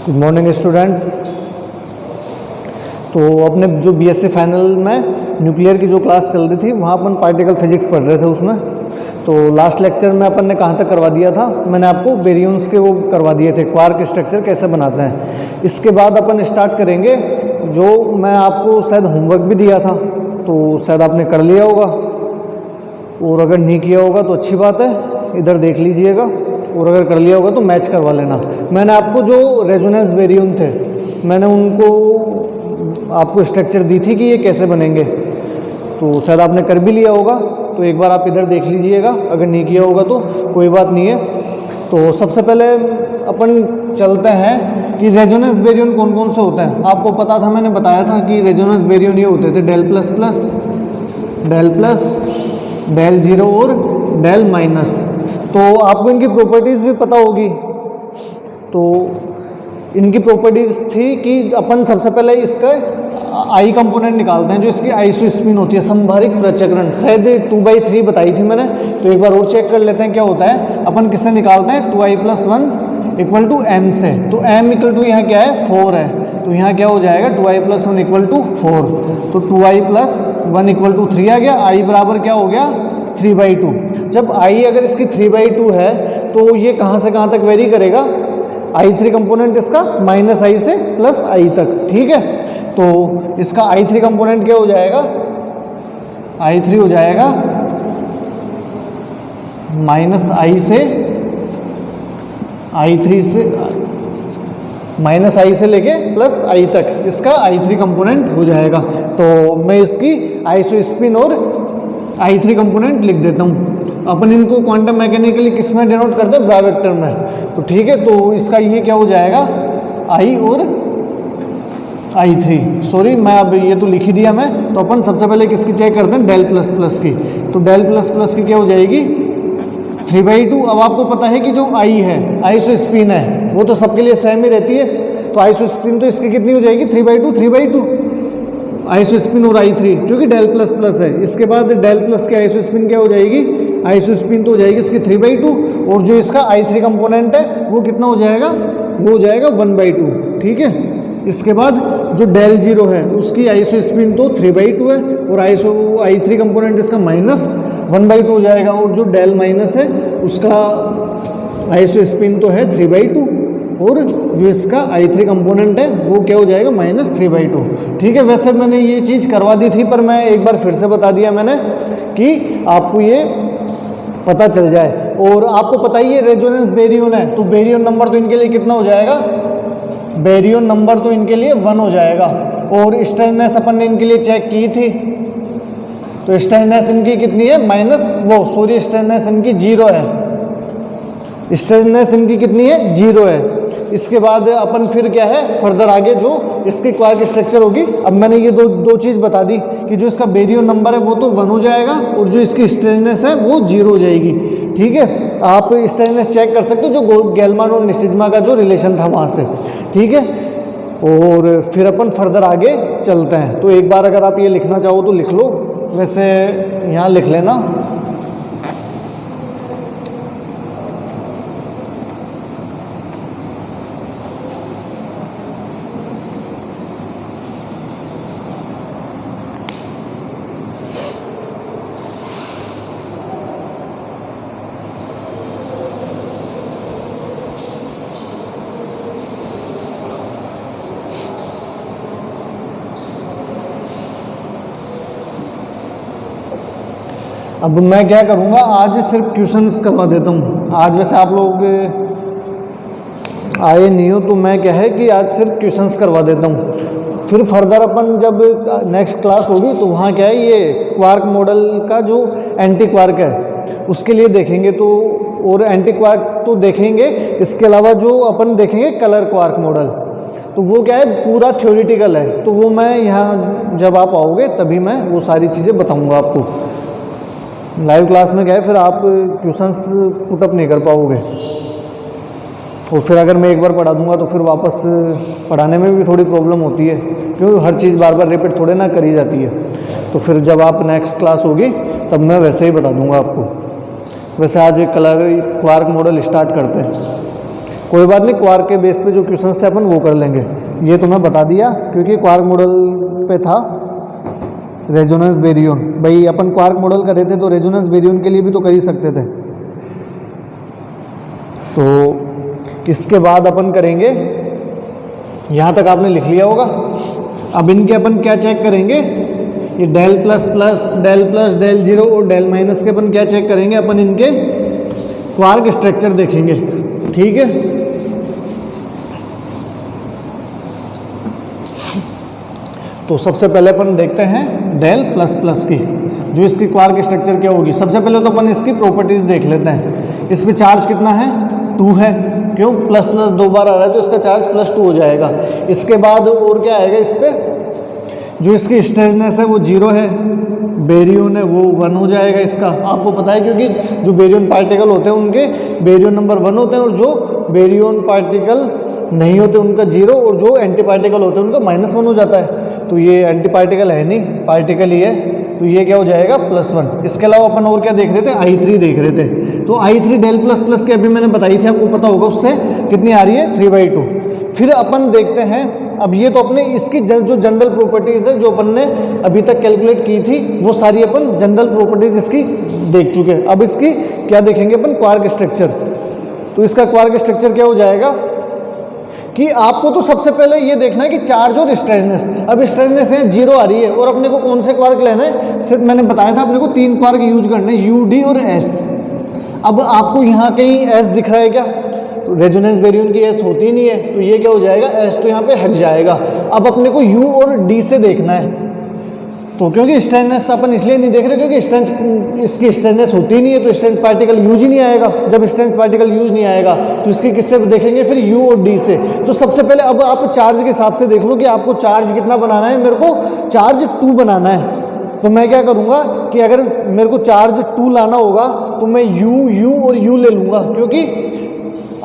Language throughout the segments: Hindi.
Good morning students. तो अपने जो बीएससी फाइनल में न्यूक्लियर की जो क्लास चल रही थी वहाँ अपन पार्टिकल फिजिक्स पढ़ रहे थे उसमें। तो लास्ट लेक्चर में अपन ने कहाँ तक करवा दिया था, मैंने आपको बेरियंस के वो करवा दिए थे, क्वार्क स्ट्रक्चर कैसे बनाते हैं। इसके बाद अपन स्टार्ट करेंगे जो मैं आपको शायद होमवर्क भी दिया था, तो शायद आपने कर लिया होगा, और अगर नहीं किया होगा तो अच्छी बात है, इधर देख लीजिएगा, और अगर कर लिया होगा तो मैच करवा लेना। मैंने आपको जो रेजोनेंस बेरियम थे मैंने उनको आपको स्ट्रक्चर दी थी कि ये कैसे बनेंगे, तो शायद आपने कर भी लिया होगा, तो एक बार आप इधर देख लीजिएगा, अगर नहीं किया होगा तो कोई बात नहीं है। तो सबसे पहले अपन चलते हैं कि रेजोनेंस बेरियम कौन कौन से होते हैं। आपको पता था, मैंने बताया था कि रेजोनेंस बेरियम ये होते थे del plus plus, del plus, del zero और डेल माइनस। तो आपको इनकी प्रॉपर्टीज़ भी पता होगी। तो इनकी प्रॉपर्टीज़ थी कि अपन सबसे पहले इसका आई कंपोनेंट निकालते हैं, जो इसकी आइसो स्पिन होती है, संभारिक प्रचक्रण, शायद 2/3 बताई थी मैंने, तो एक बार और चेक कर लेते हैं क्या होता है। अपन किससे निकालते हैं, 2i+1 इक्वल टू एम से। तो m इक्वल टू यहाँ क्या है, 4 है, तो यहाँ क्या हो जाएगा 2i+1 इक्वल टू 4। तो 2i+1 इक्वल टू 3 आ गया, i बराबर क्या हो गया 3/2। जब i अगर इसकी 3/2 है तो ये कहाँ से कहाँ तक वेरी करेगा, i3 कंपोनेंट इसका -i से +i तक, ठीक है। तो इसका i3 कंपोनेंट क्या हो जाएगा, i3 हो जाएगा -i से i3 से -i से लेके +i तक इसका i3 कंपोनेंट हो जाएगा। तो मैं इसकी आइसो स्पिन और i3 कंपोनेंट लिख देता हूँ। अपन इनको क्वांटम मैकेनिकली किस में डिनोट करते हैं, ब्रा वेक्टर में। तो ठीक है, तो इसका ये क्या हो जाएगा i और i3, सॉरी मैं अब ये तो लिख ही दिया मैं। तो अपन सबसे पहले किसकी चेक करते हैं, डेल प्लस प्लस की। तो डेल प्लस प्लस की क्या हो जाएगी 3/2। अब आपको पता है कि जो i है, आइसो स्पिन है, वो तो सबके लिए सेम ही रहती है। तो आइसो स्पिन तो इसकी कितनी हो जाएगी 3/2 आइसो स्पिन और i3, क्योंकि डेल प्लस प्लस है। इसके बाद डेल प्लस की आइसो स्पिन क्या हो जाएगी, आइसो स्पिन तो हो जाएगी इसकी 3/2, और जो इसका i3 कंपोनेंट है वो कितना हो जाएगा, वो हो जाएगा 1/2, ठीक है। इसके बाद जो डेल जीरो है उसकी आइसो स्पिन तो 3/2 है, और i3 कंपोनेंट इसका -1/2 हो जाएगा, और जो डेल माइनस है उसका आइसो स्पिन तो है 3/2, और जो इसका i3 कंपोनेंट है वो क्या हो जाएगा -3/2, ठीक है। वैसे मैंने ये चीज़ करवा दी थी, पर मैं एक बार फिर से बता दिया मैंने कि आपको ये पता चल जाए। और आपको पता ही है रेजोनेंस बेरियन है, तो बेरियन नंबर तो इनके लिए कितना हो जाएगा, बेरियन नंबर तो इनके लिए 1 हो जाएगा। और स्ट्रेननेस अपन ने इनके लिए चेक की थी, तो स्ट्रेननेस इनकी कितनी है स्ट्रेननेस इनकी 0 है, स्ट्रेननेस इनकी कितनी है 0 है। इसके बाद अपन फिर क्या है फर्दर आगे जो इसकी क्वार्क स्ट्रक्चर होगी। अब मैंने ये दो चीज़ बता दी कि जो इसका बेरियन नंबर है वो तो 1 हो जाएगा, और जो इसकी स्ट्रेननेस है वो 0 हो जाएगी, ठीक है। आप स्ट्रेननेस चेक कर सकते हो जो गेलमान और निसिज्मा का जो रिलेशन था वहाँ से, ठीक है। और फिर अपन फर्दर आगे चलते हैं। तो एक बार अगर आप ये लिखना चाहो तो लिख लो, वैसे यहाँ लिख लेना। अब मैं क्या करूँगा, आज सिर्फ क्वेश्चंस करवा देता हूँ। आज वैसे आप लोग आए नहीं हो, तो मैं क्या है कि आज सिर्फ क्वेश्चंस करवा देता हूँ। फिर फर्दर अपन जब नेक्स्ट क्लास होगी तो वहाँ क्या है ये क्वार्क मॉडल का जो एंटी क्वार्क है उसके लिए देखेंगे। तो और एंटी क्वार्क तो देखेंगे, इसके अलावा जो अपन देखेंगे कलर क्वार्क मॉडल, तो वो क्या है पूरा थ्योरेटिकल है। तो वो मैं यहाँ जब आप आओगे तभी मैं वो सारी चीज़ें बताऊँगा आपको। लाइव क्लास में क्या है, फिर आप क्वेश्चंस पुटअप नहीं कर पाओगे, और फिर अगर मैं एक बार पढ़ा दूंगा तो फिर वापस पढ़ाने में भी थोड़ी प्रॉब्लम होती है, क्योंकि हर चीज़ बार बार रिपीट थोड़े ना करी जाती है। तो फिर जब आप नेक्स्ट क्लास होगी तब मैं वैसे ही बता दूंगा आपको। वैसे आज एक क्वार्क मॉडल स्टार्ट करते हैं। कोई बात नहीं, क्वार्क के बेस पे जो क्वेश्चंस थे अपन वो कर लेंगे। ये तो मैं बता दिया क्योंकि क्वार्क मॉडल पे था रेजोनेंस बेरियन। भाई अपन क्वार्क मॉडल कर रहे थे तो रेजोनेंस बेरियन के लिए भी तो कर ही सकते थे। तो इसके बाद अपन करेंगे, यहाँ तक आपने लिख लिया होगा। अब इनके अपन क्या चेक करेंगे, ये del plus plus, del plus, del zero और डेल माइनस के अपन क्या चेक करेंगे, अपन इनके क्वार्क स्ट्रक्चर देखेंगे। ठीक है, तो सबसे पहले अपन देखते हैं डेल प्लस प्लस की, जो इसकी क्वार्क स्ट्रक्चर क्या होगी। सबसे पहले तो अपन इसकी प्रॉपर्टीज देख लेते हैं। इस पे चार्ज कितना है, 2 है, क्यों, प्लस प्लस 2 बार आ रहा है तो इसका चार्ज +2 हो जाएगा। इसके बाद और क्या आएगा, इस पर जो इसकी स्ट्रेचनेस है वो 0 है, बेरियन है वो 1 हो जाएगा। इसका आपको पता है क्योंकि जो बेरियन पार्टिकल होते हैं उनके बेरियन नंबर 1 होते हैं, और जो बेरियन पार्टिकल नहीं होते उनका 0, और जो एंटी पार्टिकल होते हैं उनका -1 हो जाता है। तो ये एंटी पार्टिकल है नहीं, पार्टिकल ही है, तो ये क्या हो जाएगा +1। इसके अलावा अपन और क्या देख रहे थे, I3 देख रहे थे। तो I3 डेल प्लस प्लस की अभी मैंने बताई थी, आपको पता होगा उससे कितनी आ रही है, 3/2। फिर अपन देखते हैं, अब ये तो अपने इसकी जो जनरल प्रॉपर्टीज़ है जो अपन ने अभी तक कैलकुलेट की थी वो सारी अपन जनरल प्रॉपर्टीज़ इसकी देख चुके हैं। अब इसकी क्या देखेंगे अपन, क्वार्क स्ट्रक्चर। तो इसका क्वार्क स्ट्रक्चर क्या हो जाएगा कि आपको तो सबसे पहले ये देखना है कि चार्ज और स्ट्रेचनेस। अब स्ट्रेचनेस है 0 आ रही है, और अपने को कौन से क्वार्क लेना है, सिर्फ मैंने बताया था अपने को 3 क्वार्क यूज करने हैं, UD और S। अब आपको यहाँ कहीं S दिख रहा है क्या, रेजोनेंस बेरियन की S होती नहीं है, तो ये क्या हो जाएगा, S तो यहाँ पे हट जाएगा। अब अपने को U और D से देखना है, तो क्योंकि स्ट्रेचनेस अपन इसलिए नहीं देख रहे क्योंकि इसकी स्ट्रेचनेस होती नहीं है, तो स्ट्रेच पार्टिकल यूज ही नहीं आएगा। जब स्ट्रेच पार्टिकल यूज नहीं आएगा तो इसकी किससे देखेंगे, फिर U और D से। तो सबसे पहले अब आप चार्ज के हिसाब से देख लो कि आपको चार्ज कितना बनाना है। मेरे को चार्ज 2 बनाना है, तो मैं क्या करूँगा कि अगर मेरे को चार्ज 2 लाना होगा तो मैं U और U ले लूँगा, क्योंकि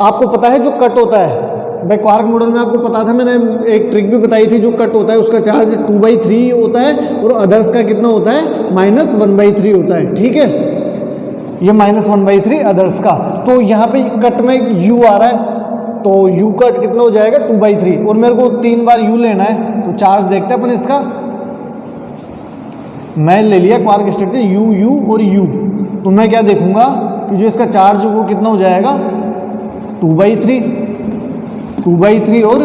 आपको पता है जो कट होता है, भाई क्वार्क मॉडल में आपको पता था, मैंने एक ट्रिक भी बताई थी, जो कट होता है उसका चार्ज 2/3 होता है, और अदर्स का कितना होता है, -1/3 होता है। ठीक है, ये -1/3 अदर्स का। तो यहाँ पे कट में U आ रहा है, तो U कट कितना हो जाएगा, 2/3, और मेरे को 3 बार U लेना है। तो चार्ज देखते हैं अपन इसका, मैं ले लिया क्वार्क स्ट्रक्चर U और U। तो मैं क्या देखूंगा कि जो इसका चार्ज वो कितना हो जाएगा, 2/3 और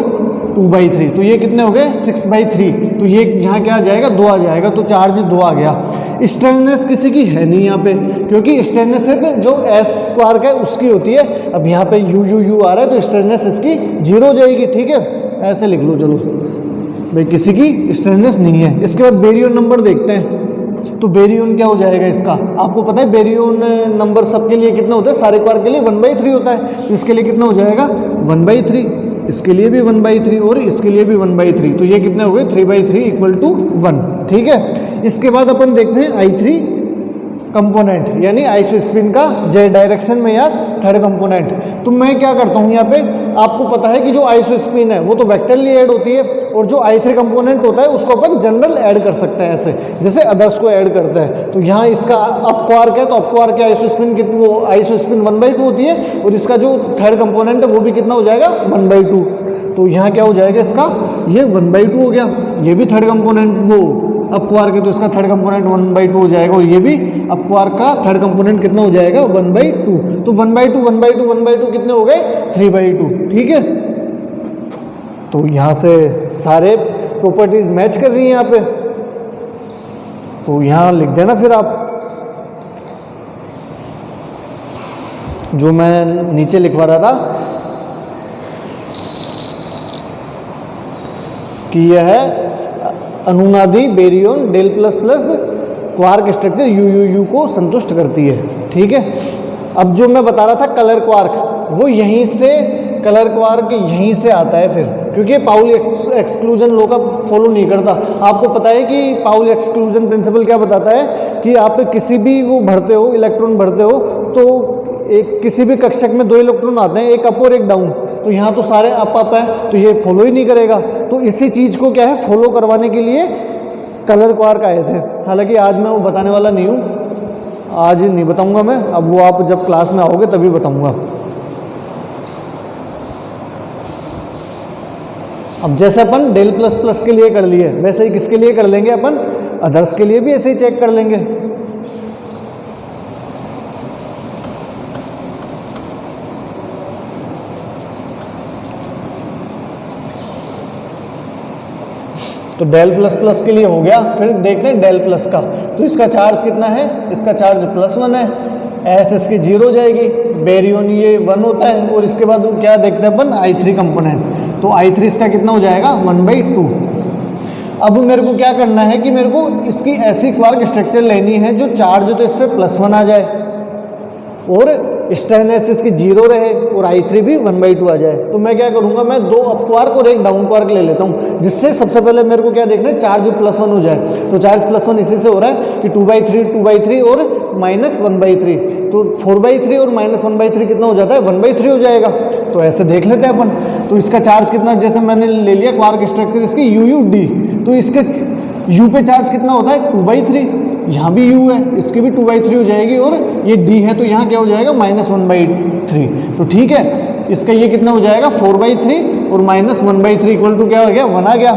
2/3, तो ये कितने हो गए, 6/3। तो ये यहाँ क्या आ जाएगा, 2 आ जाएगा, तो चार्ज 2 आ गया। स्ट्रेचनेस किसी की है नहीं यहाँ पे, क्योंकि स्ट्रेचनेस सिर्फ जो S क्वार्क है उसकी होती है। अब यहाँ पे U आ रहा है तो स्ट्रेचनेस इसकी 0 हो जाएगी। ठीक है, ऐसे लिख लो, चलो भाई किसी की स्ट्रेचनेस नहीं है। इसके बाद बेरियन नंबर देखते हैं, तो बेरियन क्या हो जाएगा इसका, आपको पता है बेरियन नंबर सबके लिए कितना होता है, सारे क्वार्क के लिए 1/3 होता है। तो इसके लिए कितना हो जाएगा, 1/3, इसके लिए भी 1/3 और इसके लिए भी 1/3। तो ये कितने हो गए, 3/3 = 1। ठीक है, इसके बाद अपन देखते हैं I3 कंपोनेंट, यानी आइसोस्पिन का Z डायरेक्शन में या थर्ड कंपोनेंट। तो मैं क्या करता हूँ यहाँ पे, आपको पता है कि जो आइसोस्पिन है वो तो वेक्टरली ऐड होती है, और जो I3 कंपोनेंट होता है उसको अपन जनरल ऐड कर सकते हैं, ऐसे जैसे अदर्स को ऐड करते हैं। तो यहाँ इसका अप क्वार्क है, तो अप क्वार्क के आइसोस्पिन कितनी, वो आइसोस्पिन 1/2 होती है, और इसका जो थर्ड कंपोनेंट है वो भी कितना हो जाएगा, 1/2। तो यहाँ क्या हो जाएगा इसका, ये 1/2 हो गया। ये भी थर्ड कंपोनेंट, वो अप क्वार्क है तो इसका थर्ड कंपोनेंट 1/2 हो जाएगा, और ये भी अप क्वार्क का थर्ड कंपोनेंट कितना हो जाएगा, 1/2। तो 1/2 कितने हो गए, 3/2। ठीक है, तो यहाँ से सारे प्रॉपर्टीज मैच कर रही हैं यहाँ पे, तो यहाँ लिख देना फिर आप जो मैं नीचे लिखवा रहा था कि यह है अनुनादी बेरियन डेल plus plus quark structure U को संतुष्ट करती है। ठीक है, अब जो मैं बता रहा था कलर क्वार्क, वो यहीं से, कलर क्वार्क यहीं से आता है। फिर क्योंकि पाउली एक्सक्लूजन लॉ का फॉलो नहीं करता। आपको पता है कि पाउली एक्सक्लूजन प्रिंसिपल क्या बताता है कि आप किसी भी वो भरते हो, इलेक्ट्रॉन भरते हो, तो एक किसी भी कक्षक में 2 इलेक्ट्रॉन आते हैं, एक अप और एक डाउन, तो यहाँ तो सारे अप है, तो ये फॉलो ही नहीं करेगा। तो इसी चीज़ को क्या है फॉलो करवाने के लिए कलर क्वार्क आए थे। हालांकि आज मैं वो बताने वाला नहीं हूँ, आज नहीं बताऊंगा मैं, अब वो आप जब क्लास में आओगे तभी बताऊंगा। अब जैसे अपन डेल प्लस प्लस के लिए कर लिए, वैसे ही किसके लिए कर लेंगे अपन, अदर्स के लिए भी ऐसे ही चेक कर लेंगे। तो डेल प्लस प्लस के लिए हो गया। फिर देखते हैं डेल प्लस का, तो इसका चार्ज कितना है, इसका चार्ज +1 है, एस इसकी 0 जाएगी, बेरियन ये 1 होता है, और इसके बाद क्या देखते हैं अपन I3 कंपोनेंट, तो I3 इसका कितना हो जाएगा 1/2। अब मेरे को क्या करना है कि मेरे को इसकी ऐसी क्वार्क स्ट्रक्चर लेनी है जो चार्ज तो इस पर +1 आ जाए और स्ट्रेननेस इसकी 0 रहे और I3 भी 1/2 आ जाए। तो मैं क्या करूंगा, मैं 2 अप क्वार्क और 1 डाउन क्वार्क ले लेता हूं, जिससे सबसे पहले मेरे को क्या देखना है, चार्ज +1 हो जाए। तो चार्ज +1 इसी से हो रहा है कि 2/3 और -1/3, तो 4/3 और -1/3 कितना हो जाता है, 1/3 हो जाएगा। तो ऐसे देख लेते हैं अपन। तो इसका चार्ज कितना, जैसे मैंने ले लिया क्वार्क स्ट्रक्चर इसकी UUD, तो इसके U पे चार्ज कितना होता है 2/3, यहाँ भी U है, इसकी भी 2/3 हो जाएगी, और ये D है तो यहाँ क्या हो जाएगा -1/3। तो ठीक है, इसका ये कितना हो जाएगा 4/3 और -1/3 इक्वल टू क्या हो गया 1 आ गया।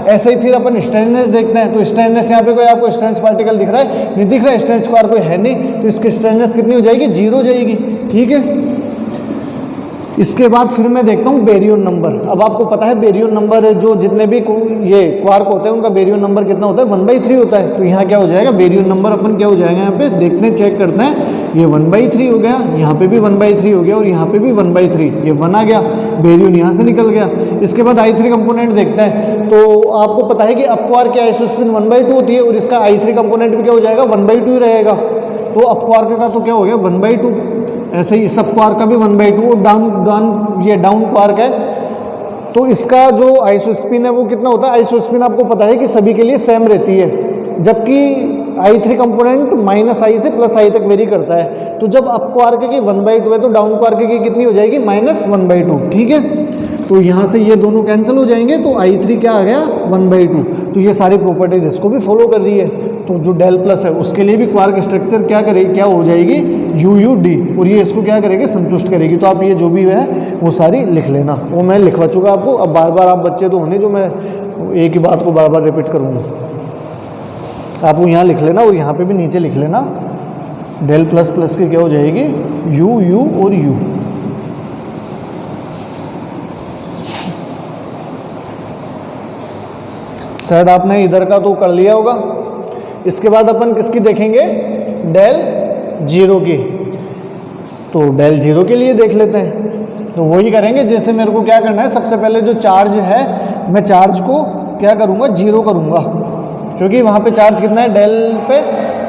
ऐसे ही फिर अपन स्ट्रेननेस देखते हैं। तो स्ट्रेननेस यहाँ पे कोई आपको स्ट्रेंथ पार्टिकल दिख रहा है, नहीं दिख रहा है, स्ट्रेंथ स्क्वायर कोई है नहीं, तो इसकी स्ट्रेननेस कितनी हो जाएगी 0 हो जाएगी। ठीक है, इसके बाद फिर मैं देखता हूँ बेरियन नंबर। अब आपको पता है बेरियन नंबर जो जितने भी ये क्वार्क होते हैं उनका बेरियन नंबर कितना होता है 1/3 होता है। तो यहाँ क्या हो जाएगा बेरियन नंबर अपन क्या हो जाएगा, यहाँ पे देखते हैं, चेक करते हैं, ये 1/3 हो गया, यहाँ पे भी 1/3 हो गया और यहाँ पे भी 1/3, ये 1 आ गया, बेरियन यहाँ से निकल गया। इसके बाद I3 कंपोनेंट देखते हैं। तो आपको पता है कि अप क्वार्क की आइसोस्पिन 1/2 होती है और इसका I3 कंपोनेंट भी क्या हो जाएगा 1/2 ही रहेगा। तो अप क्वार्क का तो क्या हो गया 1/2, ऐसे ही इस अप क्वार्क का भी 1/2, और ये डाउन क्वार्क है तो इसका जो आइसोस्पिन है वो कितना होता है, आइसोस्पिन आपको पता है कि सभी के लिए सेम रहती है, जबकि I3 कंपोनेंट -I से +I तक वेरी करता है। तो जब अप क्वार्क की 1/2 है तो डाउन क्वार्क की कितनी हो जाएगी -1/2। ठीक है, तो यहाँ से ये दोनों कैंसिल हो जाएंगे, तो I3 क्या आ गया 1/2। तो ये सारी प्रॉपर्टीज इसको भी फॉलो कर रही है। तो जो डेल प्लस है उसके लिए भी क्वार्क स्ट्रक्चर क्या करेगी, क्या हो जाएगी UUD, और ये इसको क्या करेगी संतुष्ट करेगी। तो आप ये जो भी है वो सारी लिख लेना, वो मैं लिखवा चुका आपको। अब बार बार आप बच्चे तो होने जो मैं एक ही बात को बार बार रिपीट करूँगा, आप वो यहाँ लिख लेना और यहाँ पे भी नीचे लिख लेना। डेल प्लस प्लस की क्या हो जाएगी U और U। शायद आपने इधर का तो कर लिया होगा। इसके बाद अपन किसकी देखेंगे, डेल 0 की। तो डेल 0 के लिए देख लेते हैं। तो वही करेंगे जैसे मेरे को क्या करना है, सबसे पहले जो चार्ज है मैं चार्ज को क्या करूँगा 0 करूँगा, क्योंकि वहाँ पे चार्ज कितना है, डेल पे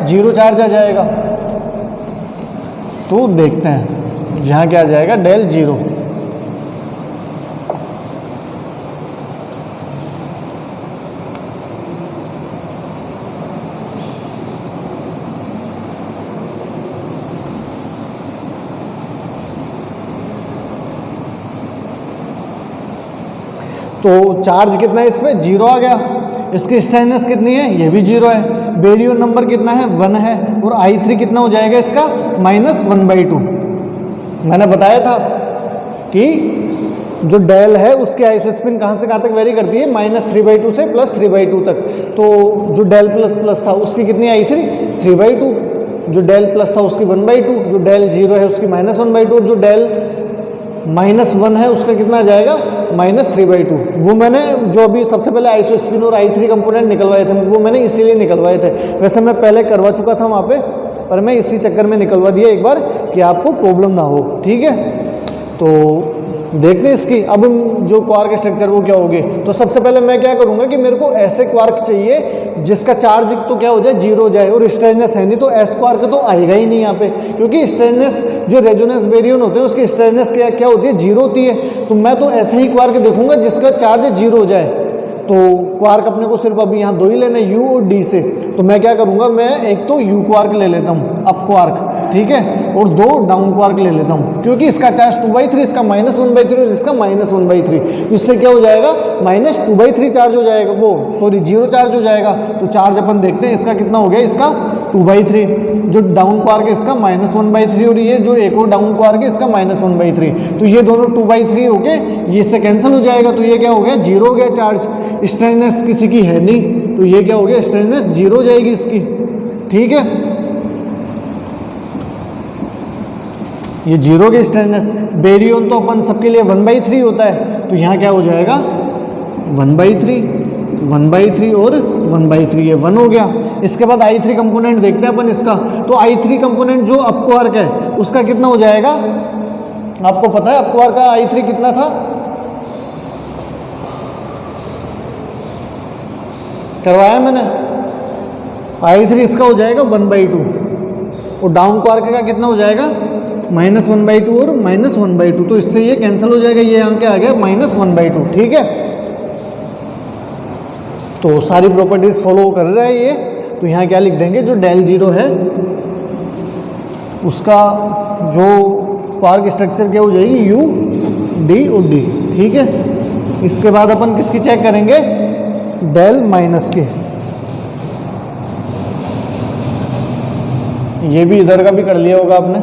0 चार्ज आ जाएगा। तो देखते हैं यहाँ क्या आ जाएगा डेल 0। तो चार्ज कितना है इसमें 0 आ गया। इसकी स्ट्रेननेस कितनी है, ये भी 0 है। बेरियन नंबर कितना है 1 है, और I3 कितना हो जाएगा इसका -1/2। मैंने बताया था कि जो डेल है उसकी आइसोस्पिन कहाँ से कहाँ तक वेरी करती है, -3/2 से +3/2 तक। तो जो डेल प्लस प्लस था उसकी कितनी I3 3/2, जो डेल प्लस था उसकी 1/2, जो डेल 0 है उसकी -1/2, जो डेल -1 है उसका कितना आ जाएगा -3/2। वो मैंने जो अभी सबसे पहले आइसोस्पिन और I3 कंपोनेंट निकलवाए थे वो मैंने इसीलिए निकलवाए थे। वैसे मैं पहले करवा चुका था वहाँ पे, पर मैं इसी चक्कर में निकलवा दिया एक बार कि आपको प्रॉब्लम ना हो। ठीक है, तो देखते हैं इसकी अब जो क्वार्क स्ट्रक्चर वो क्या होगी। तो सबसे पहले मैं क्या करूंगा कि मेरे को ऐसे क्वार्क चाहिए जिसका चार्ज तो क्या हो जाए, जीरो हो जाए, और स्ट्रेचनेस है नहीं तो एस क्वार्क तो आएगा ही नहीं यहाँ पे, क्योंकि स्ट्रेचनेस जो रेजोनेंस बेरियन होते हैं उसकी स्ट्रेचनेस क्या होती है, जीरो होती है। तो मैं तो ऐसे ही क्वार्क देखूंगा जिसका चार्ज जीरो हो जाए। तो क्वार्क अपने को सिर्फ अभी यहाँ दो ही लेना है, यू और डी से। तो मैं क्या करूँगा, मैं एक तो यू क्वार्क ले लेता हूँ, अप क्वार्क, ठीक है, और दो डाउन क्वार्क ले लेता हूँ, क्योंकि इसका चार्ज 2/3, इसका -1/3 और इसका -1/3। तो इससे क्या हो जाएगा, -2/3 चार्ज हो जाएगा, वो सॉरी जीरो चार्ज हो जाएगा। तो चार्ज अपन देखते हैं इसका कितना हो गया, इसका 2/3। जो डाउन क्वार्क है इसका -1/3 और ये जो एक और डाउन क्वार्क है इसका -1/3। तो ये दोनों 2/3 हो गए, ये से कैंसिल हो जाएगा। तो ये क्या हो गया, जीरो हो गया चार्ज। स्ट्रेचनेस किसी की है नहीं, तो ये क्या हो गया, स्ट्रेचनेस जीरो हो जाएगी इसकी, ठीक है। ये जीरो की स्ट्रेचनेस। बेरियन तो अपन सबके लिए 1/3 होता है, तो यहाँ क्या हो जाएगा 1/3, 1/3 और 1/3, ये 1 हो गया। इसके बाद I3 कंपोनेंट देखते हैं अपन इसका। तो I3 कंपोनेंट जो अप क्वार्क है उसका कितना हो जाएगा, आपको पता है अप क्वार्क का I3 कितना था, करवाया मैंने। I3 इसका हो जाएगा 1/2 और डाउन क्वार्क का कितना हो जाएगा, -1/2 और -1/2। तो इससे ये कैंसिल हो जाएगा, ये यहाँ क्या आ गया -1/2, ठीक है। तो सारी प्रॉपर्टीज फॉलो कर रहा है ये। तो यहाँ क्या लिख देंगे, जो डेल जीरो है उसका जो क्वार्क स्ट्रक्चर क्या हो जाएगी, यू डी और डी, ठीक है। इसके बाद अपन किसकी चेक करेंगे, डेल माइनस के। ये भी इधर का भी कर लिया होगा आपने।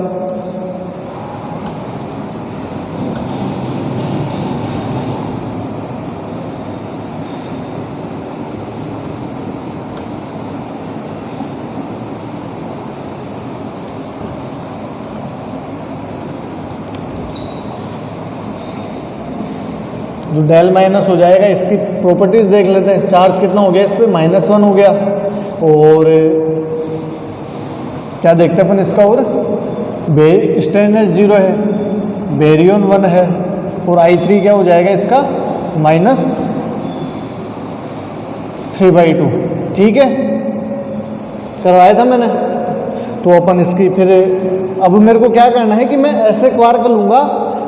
जो डेल माइनस हो जाएगा इसकी प्रॉपर्टीज देख लेते हैं। चार्ज कितना हो गया इस पर, -1 हो गया। और क्या देखते हैं अपन इसका, और स्ट्रेचनेस जीरो है, बेरियन 1 है, और I3 क्या हो जाएगा इसका -3/2, ठीक है, करवाया था मैंने। तो अपन इसकी फिर अब मेरे को क्या करना है कि मैं ऐसे क्वार्क लूँगा,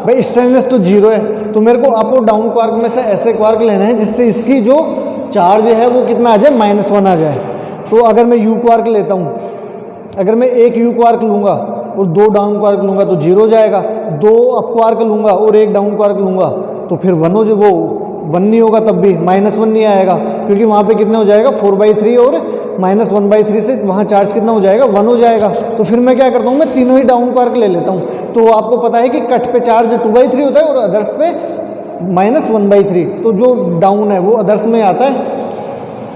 भाई स्ट्रेचनेस तो जीरो है, तो मेरे को अप और डाउन क्वार्क में से ऐसे क्वार्क लेना है जिससे इसकी जो चार्ज है वो कितना आ जाए, -1 आ जाए। तो अगर मैं यू क्वार्क लेता हूँ, अगर मैं एक यू क्वार्क लूँगा और दो डाउन क्वार्क लूँगा तो जीरो हो जाएगा। दो अप क्वार्क लूँगा और एक डाउन क्वार्क लूँगा तो फिर 1 हो जो वो 1 नहीं होगा, तब भी -1 नहीं आएगा, क्योंकि वहाँ पे कितना हो जाएगा 4/3 और -1/3 से वहाँ चार्ज कितना हो जाएगा 1 हो जाएगा। तो फिर मैं क्या करता हूँ, मैं तीनों ही डाउन क्वार्क ले लेता हूँ। तो आपको पता है कि कट पे चार्ज 2/3 होता है और अदर्स पे -1/3, तो जो डाउन है वो अदर्स में आता है।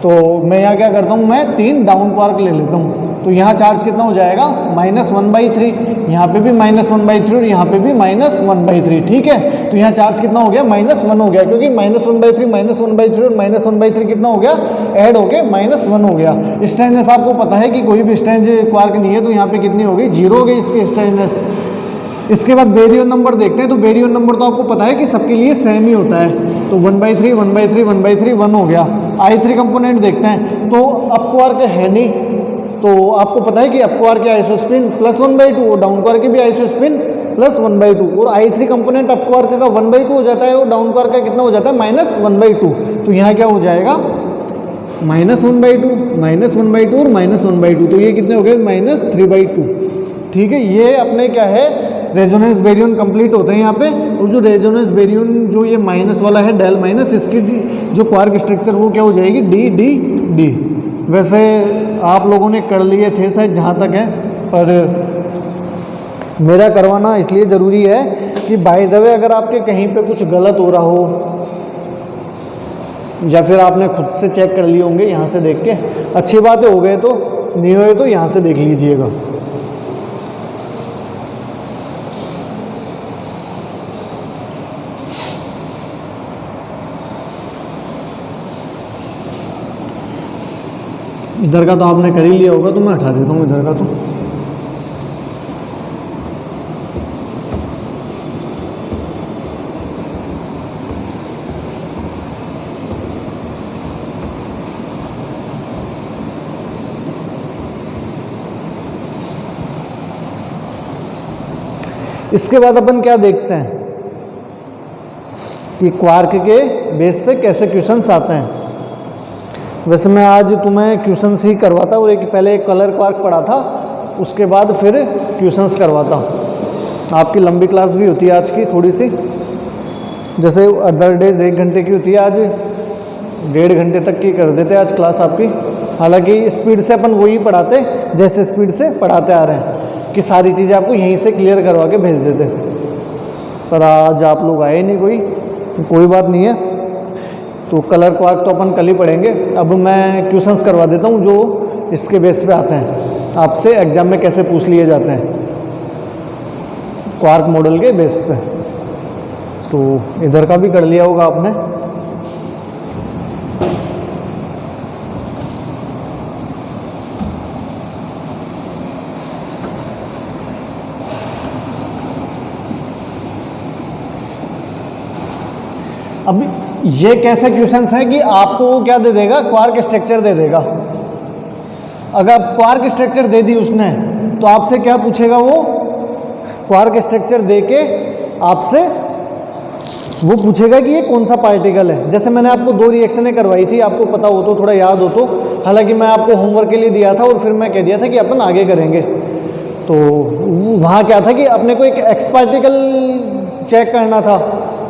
तो मैं यहाँ क्या करता हूँ, मैं 3 डाउन क्वार्क ले लेता हूँ। तो यहाँ चार्ज कितना हो जाएगा -1/3, यहाँ पे भी -1/3 और यहाँ पे भी -1/3, ठीक है। तो यहाँ चार्ज कितना हो गया, -1 हो गया, क्योंकि -1/3 -1/3 और -1/3 कितना हो गया, ऐड हो गया -1 हो गया। स्ट्रेचनेस आपको पता है कि कोई भी स्ट्रेच क्वार्क नहीं है, तो यहाँ पे कितनी हो गई, जीरो हो गई इसकी स्ट्रेचनेस। इसके बाद बेरियन नंबर देखते हैं। तो बेरियन नंबर तो आपको पता है कि सबके लिए सेम ही होता है। तो 1/3 1/3 1/3 1 हो गया। I3 कंपोनेंट देखते हैं। तो अप क्वार्क है नहीं, तो आपको पता है कि अप क्वार्क की आइसोस्पिन +1/2 और डाउन क्वार्क की भी आइसोस्पिन +1/2, और I3 कंपोनेंट अप क्वार्क का 1/2 हो जाता है और डाउन क्वार्क का कितना हो जाता है, -1/2। तो यहाँ क्या हो जाएगा, -1/2 -1/2 और -1/2, तो ये कितने हो गए, -3/2, ठीक है। ये अपने क्या है, रेजोनेंस बेरियन कंप्लीट होते हैं यहाँ पे। और जो रेजोनेंस बेरियन जो ये माइनस वाला है, डेल माइनस, इसकी जो क्वार्क स्ट्रक्चर वो क्या हो जाएगी, डी डी डी। वैसे आप लोगों ने कर लिए थे शायद जहाँ तक है, पर मेरा करवाना इसलिए ज़रूरी है कि बाय द वे अगर आपके कहीं पे कुछ गलत हो रहा हो या फिर आपने खुद से चेक कर लिए होंगे यहाँ से देख के, अच्छी बात है, हो गए तो, नहीं हुए तो यहाँ से देख लीजिएगा। इधर का तो आपने कर ही लिया होगा, तो मैं हटा देता हूँ इधर का। तो इसके बाद अपन क्या देखते हैं कि क्वार्क के बेस पे कैसे क्वेश्चंस आते हैं। वैसे मैं आज तुम्हें क्वेश्चंस ही करवाता और पहले एक कलर क्वार्क पढ़ा था, उसके बाद फिर क्वेश्चंस करवाता। आपकी लंबी क्लास भी होती है आज की थोड़ी सी, जैसे अदर डेज 1 घंटे की होती है, आज 1.5 घंटे तक की कर देते आज क्लास आपकी। हालांकि स्पीड से अपन वही पढ़ाते जैसे स्पीड से पढ़ाते आ रहे हैं कि सारी चीज़ें आपको यहीं से क्लियर करवा के भेज देते, पर आज आप लोग आए नहीं कोई बात नहीं है। तो कलर क्वार्क तो अपन कल ही पढ़ेंगे। अब मैं क्वेश्चंस करवा देता हूँ जो इसके बेस पे आते हैं, आपसे एग्जाम में कैसे पूछ लिए जाते हैं क्वार्क मॉडल के बेस पे। तो इधर का भी कर लिया होगा आपने। अब ये कैसे क्वेश्चंस है कि आपको क्या दे देगा, क्वार्क स्ट्रक्चर दे देगा। अगर क्वार्क स्ट्रक्चर दे दी उसने तो आपसे क्या पूछेगा, वो क्वार्क स्ट्रक्चर दे के आपसे वो पूछेगा कि ये कौन सा पार्टिकल है। जैसे मैंने आपको 2 रिएक्शनें करवाई थी, आपको पता हो तो, थोड़ा याद हो तो, हालांकि मैं आपको होमवर्क के लिए दिया था और फिर मैं कह दिया था कि अपन आगे करेंगे। तो वहाँ क्या था कि अपने को एक एक्स पार्टिकल चेक करना था,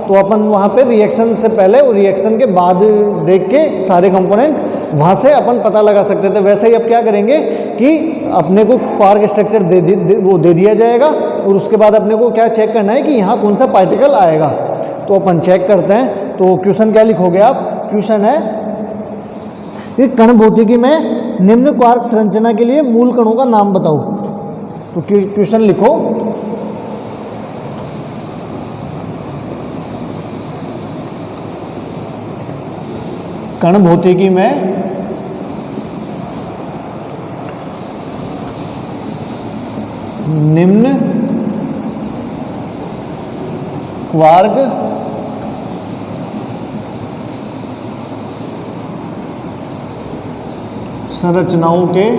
तो अपन वहाँ पे रिएक्शन से पहले और रिएक्शन के बाद देख के सारे कंपोनेंट वहाँ से अपन पता लगा सकते थे। वैसे ही अब क्या करेंगे कि अपने को क्वार्क स्ट्रक्चर दे दिया जाएगा और उसके बाद अपने को क्या चेक करना है कि यहाँ कौन सा पार्टिकल आएगा। तो अपन चेक करते हैं। तो क्वेश्चन क्या लिखोगे आप, क्वेश्चन है कि कण भौतिकी में निम्न क्वार्क संरचना के लिए मूल कणों का नाम बताओ। तो क्वेश्चन लिखो, कण भौतिकी में निम्न क्वार्क संरचनाओं के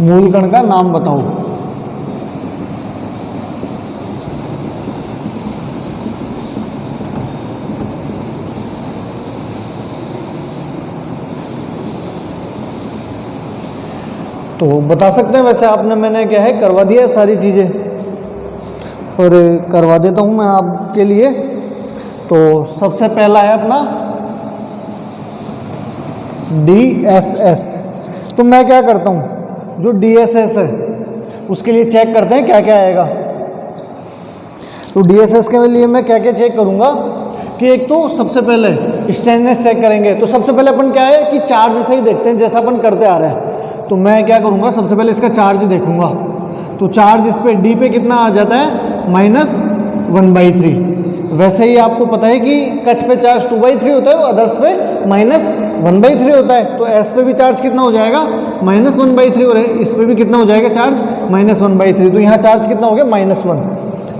मूल कण का नाम बताओ। तो बता सकते हैं। वैसे आपने, मैंने क्या है करवा दिया है सारी चीज़ें, और करवा देता हूँ मैं आपके लिए। तो सबसे पहला है अपना DSS। तो मैं क्या करता हूँ, जो DSS है उसके लिए चेक करते हैं क्या क्या आएगा। तो DSS के लिए मैं क्या क्या चेक करूँगा कि एक तो सबसे पहले स्ट्रेंथनेस चेक करेंगे। तो सबसे पहले अपन क्या है कि चार्ज से ही देखते हैं, जैसा अपन करते आ रहे हैं। तो मैं क्या करूँगा, सबसे पहले इसका चार्ज देखूँगा। तो चार्ज इस पे D पे कितना आ जाता है, -1/3। वैसे ही आपको पता है कि कट पे चार्ज 2/3 होता है और अदर्स पे -1/3 होता है। तो S पे भी चार्ज कितना हो जाएगा, -1/3 हो रहा है। इस पे भी कितना हो जाएगा चार्ज, -1/3। तो यहाँ चार्ज कितना हो गया, -1।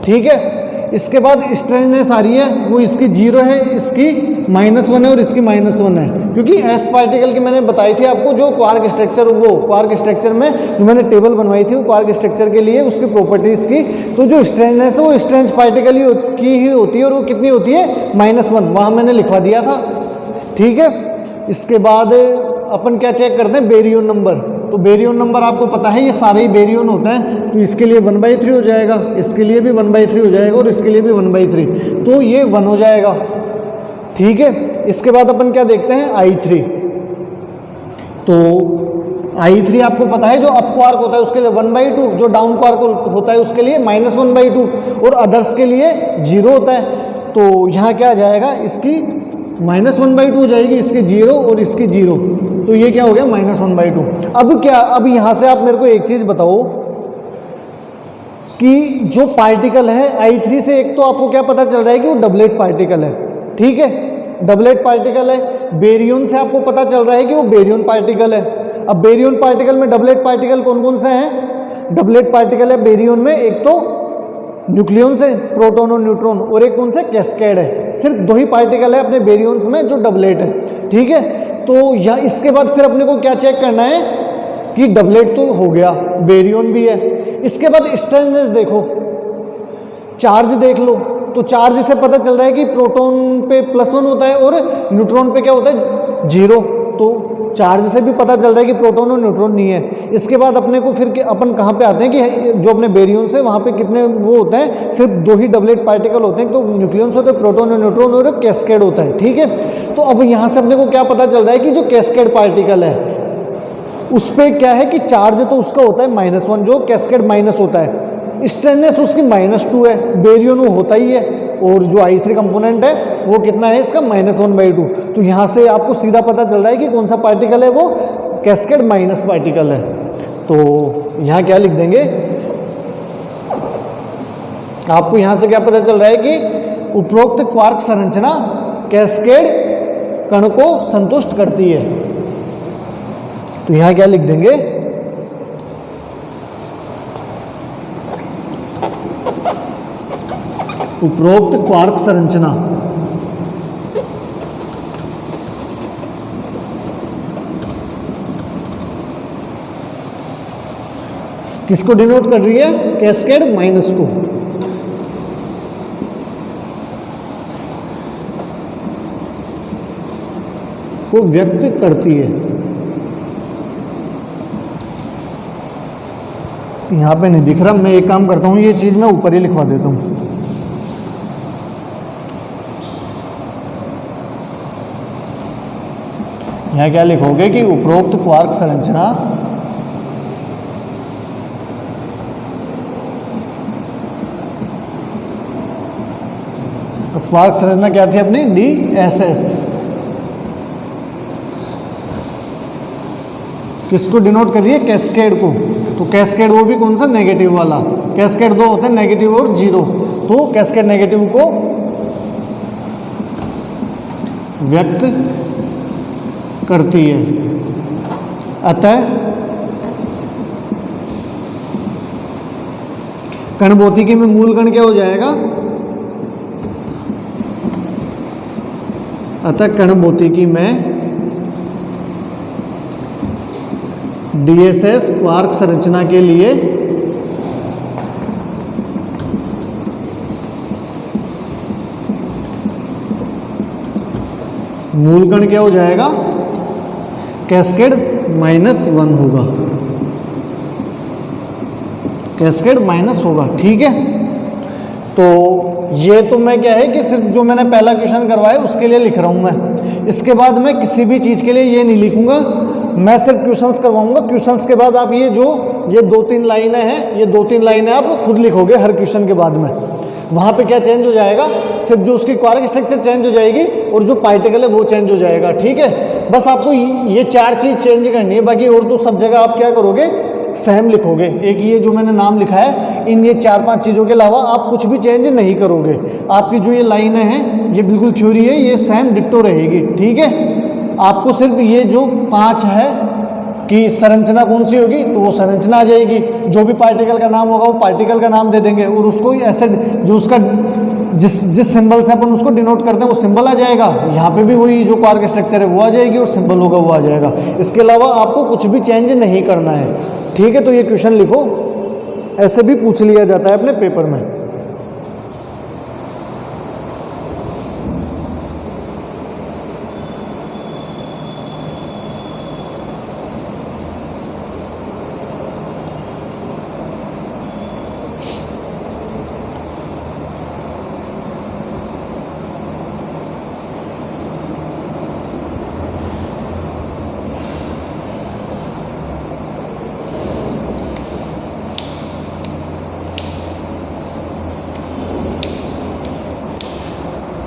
ठीक है। इसके बाद स्ट्रेंथनेस आ रही है, वो इसकी 0 है, इसकी -1 है और इसकी -1 है। क्योंकि एस पार्टिकल की मैंने बताई थी आपको, जो क्वार्क स्ट्रक्चर, वो क्वार्क स्ट्रक्चर में जो मैंने टेबल बनवाई थी वो क्वार्क स्ट्रक्चर के लिए उसकी प्रॉपर्टीज़ की। तो जो स्ट्रेंथनेस है वो स्ट्रेंथ पार्टिकल की ही होती है और वो कितनी होती है, -1। वहाँ मैंने लिखवा दिया था। ठीक है। इसके बाद अपन क्या चेक करते हैं, बेरियन नंबर। तो बेरियन नंबर आपको पता है ये सारे ही बेरियन होता है। तो इसके लिए 1/3 हो जाएगा, इसके लिए भी 1/3 हो जाएगा और इसके लिए भी 1/3। तो ये 1 हो जाएगा। ठीक है। इसके बाद अपन क्या देखते हैं, I3। तो I3 आपको पता है जो अप क्वार्क होता है उसके लिए 1/2, जो डाउन क्वार्क होता है उसके लिए -1/2 और अदर्स के लिए 0 होता है। तो यहाँ क्या आ जाएगा, इसकी -1/2 हो जाएगी, इसकी 0 और इसकी 0। तो ये क्या हो गया, -1/2। अब क्या, अब यहाँ से आप मेरे को एक चीज़ बताओ कि जो पार्टिकल है I3 से, एक तो आपको क्या पता चल रहा है कि वो डबलेट पार्टिकल है। ठीक है, डबलेट पार्टिकल है। बेरियन से आपको पता चल रहा है कि वो बेरियन पार्टिकल है। अब बेरियन पार्टिकल में डबलेट पार्टिकल कौन कौन से हैं, डबलेट पार्टिकल है बेरियन में, एक तो न्यूक्लियन से प्रोटॉन और न्यूट्रॉन, और एक कौन से कैस्केड है। सिर्फ 2 ही पार्टिकल है अपने बेरियंस में जो डबलेट है। ठीक है। तो यहाँ इसके बाद फिर अपने को क्या चेक करना है कि डबलेट तो हो गया, बेरियन भी है। इसके बाद स्ट्रेंथनेस देखो, चार्ज देख लो, तो चार्ज से पता चल रहा है कि प्रोटॉन पे +1 होता है और न्यूट्रॉन पे क्या होता है 0। तो चार्ज से भी पता चल रहा है कि प्रोटॉन और न्यूट्रॉन नहीं है। इसके बाद अपने को फिर अपन कहाँ पे आते हैं कि जो अपने बेरियंस है वहाँ पे कितने वो होते हैं, सिर्फ 2 ही डबलेट पार्टिकल होते हैं, तो न्यूक्लियंस होते हैं प्रोटॉन और न्यूट्रॉन और कैस्केड होता है, ठीक है। तो अब यहाँ से अपने को क्या पता चल रहा है कि जो कैस्केड पार्टिकल है उस पर क्या है कि चार्ज तो उसका होता है -1, जो कैस्केड माइनस होता है, स्ट्रेननेस उसकी -2 है, बेरियन वो होता ही है, और जो I3 कंपोनेंट है वो कितना है इसका -1/2। तो यहाँ से आपको सीधा पता चल रहा है कि कौन सा पार्टिकल है, वो कैस्केड माइनस पार्टिकल है। तो यहाँ क्या लिख देंगे, आपको यहाँ से क्या पता चल रहा है कि उपरोक्त क्वार्क संरचना कैस्केड कण को संतुष्ट करती है। तो यहाँ क्या लिख देंगे, उपरोक्त क्वार्क संरचना किसको डिनोट कर रही है, कैस्केड माइनस को व्यक्त करती है। यहां पे नहीं दिख रहा, मैं एक काम करता हूं, ये चीज मैं ऊपर ही लिखवा देता हूं। यहाँ क्या लिखोगे कि उपरोक्त क्वार्क संरचना क्वार्क संरचना क्या थी अपनी, DSS, किसको डिनोट कर रही है, कैस्केड को। तो कैस्केड वो भी कौन सा, नेगेटिव वाला। कैस्केड 2 होते हैं, नेगेटिव और 0, तो कैस्केड नेगेटिव को व्यक्त करती है। अतः कण भौतिकी में मूल कण क्या हो जाएगा, अतः कण भौतिकी में DSS क्वार्क संरचना के लिए मूल कण क्या हो जाएगा, कैस्केड -1 होगा, कैस्केड माइनस होगा, ठीक है। तो ये तो मैं क्या है कि सिर्फ जो मैंने पहला क्वेश्चन करवाया उसके लिए लिख रहा हूँ मैं। इसके बाद मैं किसी भी चीज़ के लिए ये नहीं लिखूंगा, मैं सिर्फ क्वेश्चंस करवाऊंगा। क्वेश्चंस के बाद आप ये 2-3 लाइनें हैं, ये 2-3 लाइनें आप खुद लिखोगे हर क्वेश्चन के बाद में। वहाँ पे क्या चेंज हो जाएगा, सिर्फ जो उसकी क्वार्क स्ट्रक्चर चेंज हो जाएगी और जो पार्टिकल है वो चेंज हो जाएगा, ठीक है। बस आपको ये 4 चीज़ चेंज करनी है, बाकी और तो सब जगह आप क्या करोगे, सेम लिखोगे। एक ये जो मैंने नाम लिखा है, इन ये 4-5 चीज़ों के अलावा आप कुछ भी चेंज नहीं करोगे। आपकी जो ये लाइनें हैं ये बिल्कुल थ्योरी है, ये सेम डिट्टो रहेगी, ठीक है। आपको सिर्फ ये जो 5 है कि संरचना कौन सी होगी, तो वो संरचना आ जाएगी। जो भी पार्टिकल का नाम होगा वो पार्टिकल का नाम दे देंगे, और उसको ऐसे जो उसका जिस सिंबल से अपन उसको डिनोट करते हैं वो सिंबल आ जाएगा। यहाँ पे भी वही जो क्वार्क स्ट्रक्चर है वो आ जाएगी और सिंबल होगा वो आ जाएगा। इसके अलावा आपको कुछ भी चेंज नहीं करना है, ठीक है। तो ये क्वेश्चन लिखो, ऐसे भी पूछ लिया जाता है अपने पेपर में।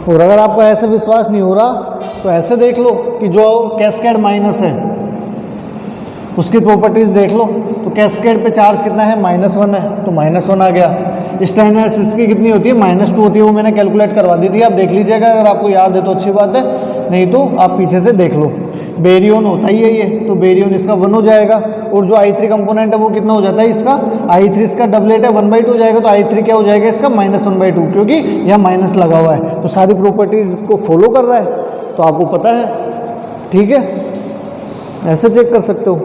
और अगर आपको ऐसे विश्वास नहीं हो रहा तो ऐसे देख लो कि जो कैस्केड माइनस है उसकी प्रॉपर्टीज देख लो। तो कैस्केड पे चार्ज कितना है, -1 है, तो -1 आ गया। स्ट्रेननेस इसकी कितनी होती है, -2 होती है, वो मैंने कैलकुलेट करवा दी थी, आप देख लीजिएगा। अगर आपको याद है तो अच्छी बात है, नहीं तो आप पीछे से देख लो। बेरियन होता ही है ये, तो बेरियन इसका 1 हो जाएगा। और जो I3 कंपोनेंट है वो कितना हो जाता है इसका, I3 इसका डबलेट है, 1/2 हो जाएगा। तो I3 क्या हो जाएगा इसका, -1/2, क्योंकि यहाँ माइनस लगा हुआ है। तो सारी प्रॉपर्टीज को फॉलो कर रहा है, तो आपको पता है, ठीक है। ऐसे चेक कर सकते हो।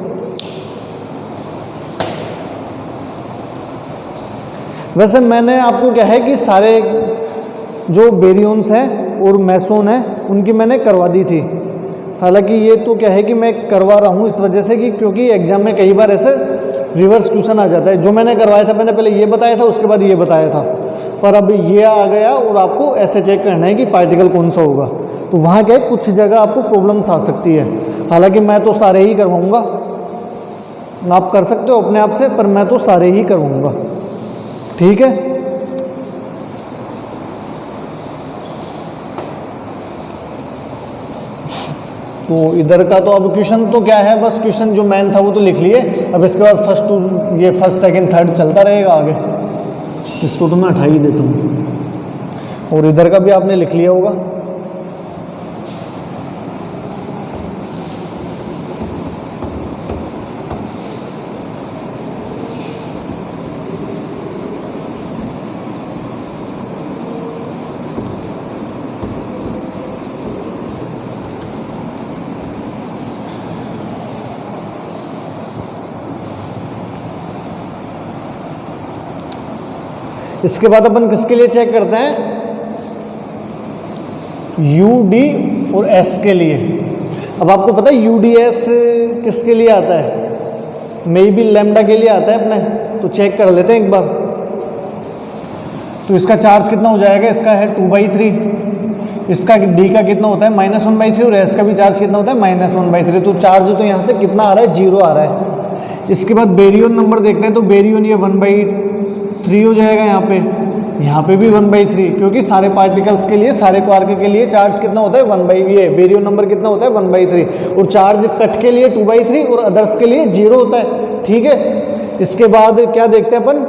वैसे मैंने आपको क्या है कि सारे जो बेरियंस हैं और मेसोन हैं उनकी मैंने करवा दी थी। हालांकि ये तो क्या है कि मैं करवा रहा हूँ इस वजह से कि क्योंकि एग्जाम में कई बार ऐसे रिवर्स क्वेश्चन आ जाता है। जो मैंने करवाया था मैंने पहले ये बताया था, उसके बाद ये बताया था, पर अब ये आ गया और आपको ऐसे चेक करना है कि पार्टिकल कौन सा होगा। तो वहाँ क्या है, कुछ जगह आपको प्रॉब्लम्स आ सकती है। हालांकि मैं तो सारे ही करवाऊँगा, आप कर सकते हो अपने आप से, पर मैं तो सारे ही करवाऊँगा। ठीक है, तो इधर का तो अब क्वेश्चन तो क्या है, बस क्वेश्चन जो मेन था वो तो लिख लिए। अब इसके बाद फर्स्ट टू ये फर्स्ट सेकंड थर्ड चलता रहेगा आगे। इसको तो मैं हटा ही देता हूँ। और इधर का भी आपने लिख लिया होगा। इसके बाद अपन किसके लिए चेक करते हैं, यू डी और एस के लिए। अब आपको पता है यू डी एस किसके लिए आता है, मे बी लैम्डा के लिए आता है अपने, तो चेक कर लेते हैं एक बार। तो इसका चार्ज कितना हो जाएगा, इसका है 2/3, इसका डी का कितना होता है -1/3, और एस का भी चार्ज कितना होता है -1/3। तो चार्ज तो यहाँ से कितना आ रहा है, 0 आ रहा है। इसके बाद बेरियन नंबर देखते हैं, तो बेरियन ये 1/3 हो जाएगा यहाँ पे भी 1/3, क्योंकि सारे पार्टिकल्स के लिए, सारे क्वार्क के लिए चार्ज कितना होता है 1/, ये बेरियन नंबर कितना होता है 1/3, और चार्ज कट के लिए 2/3 और अदर्स के लिए 0 होता है। ठीक है, इसके बाद क्या देखते हैं अपन,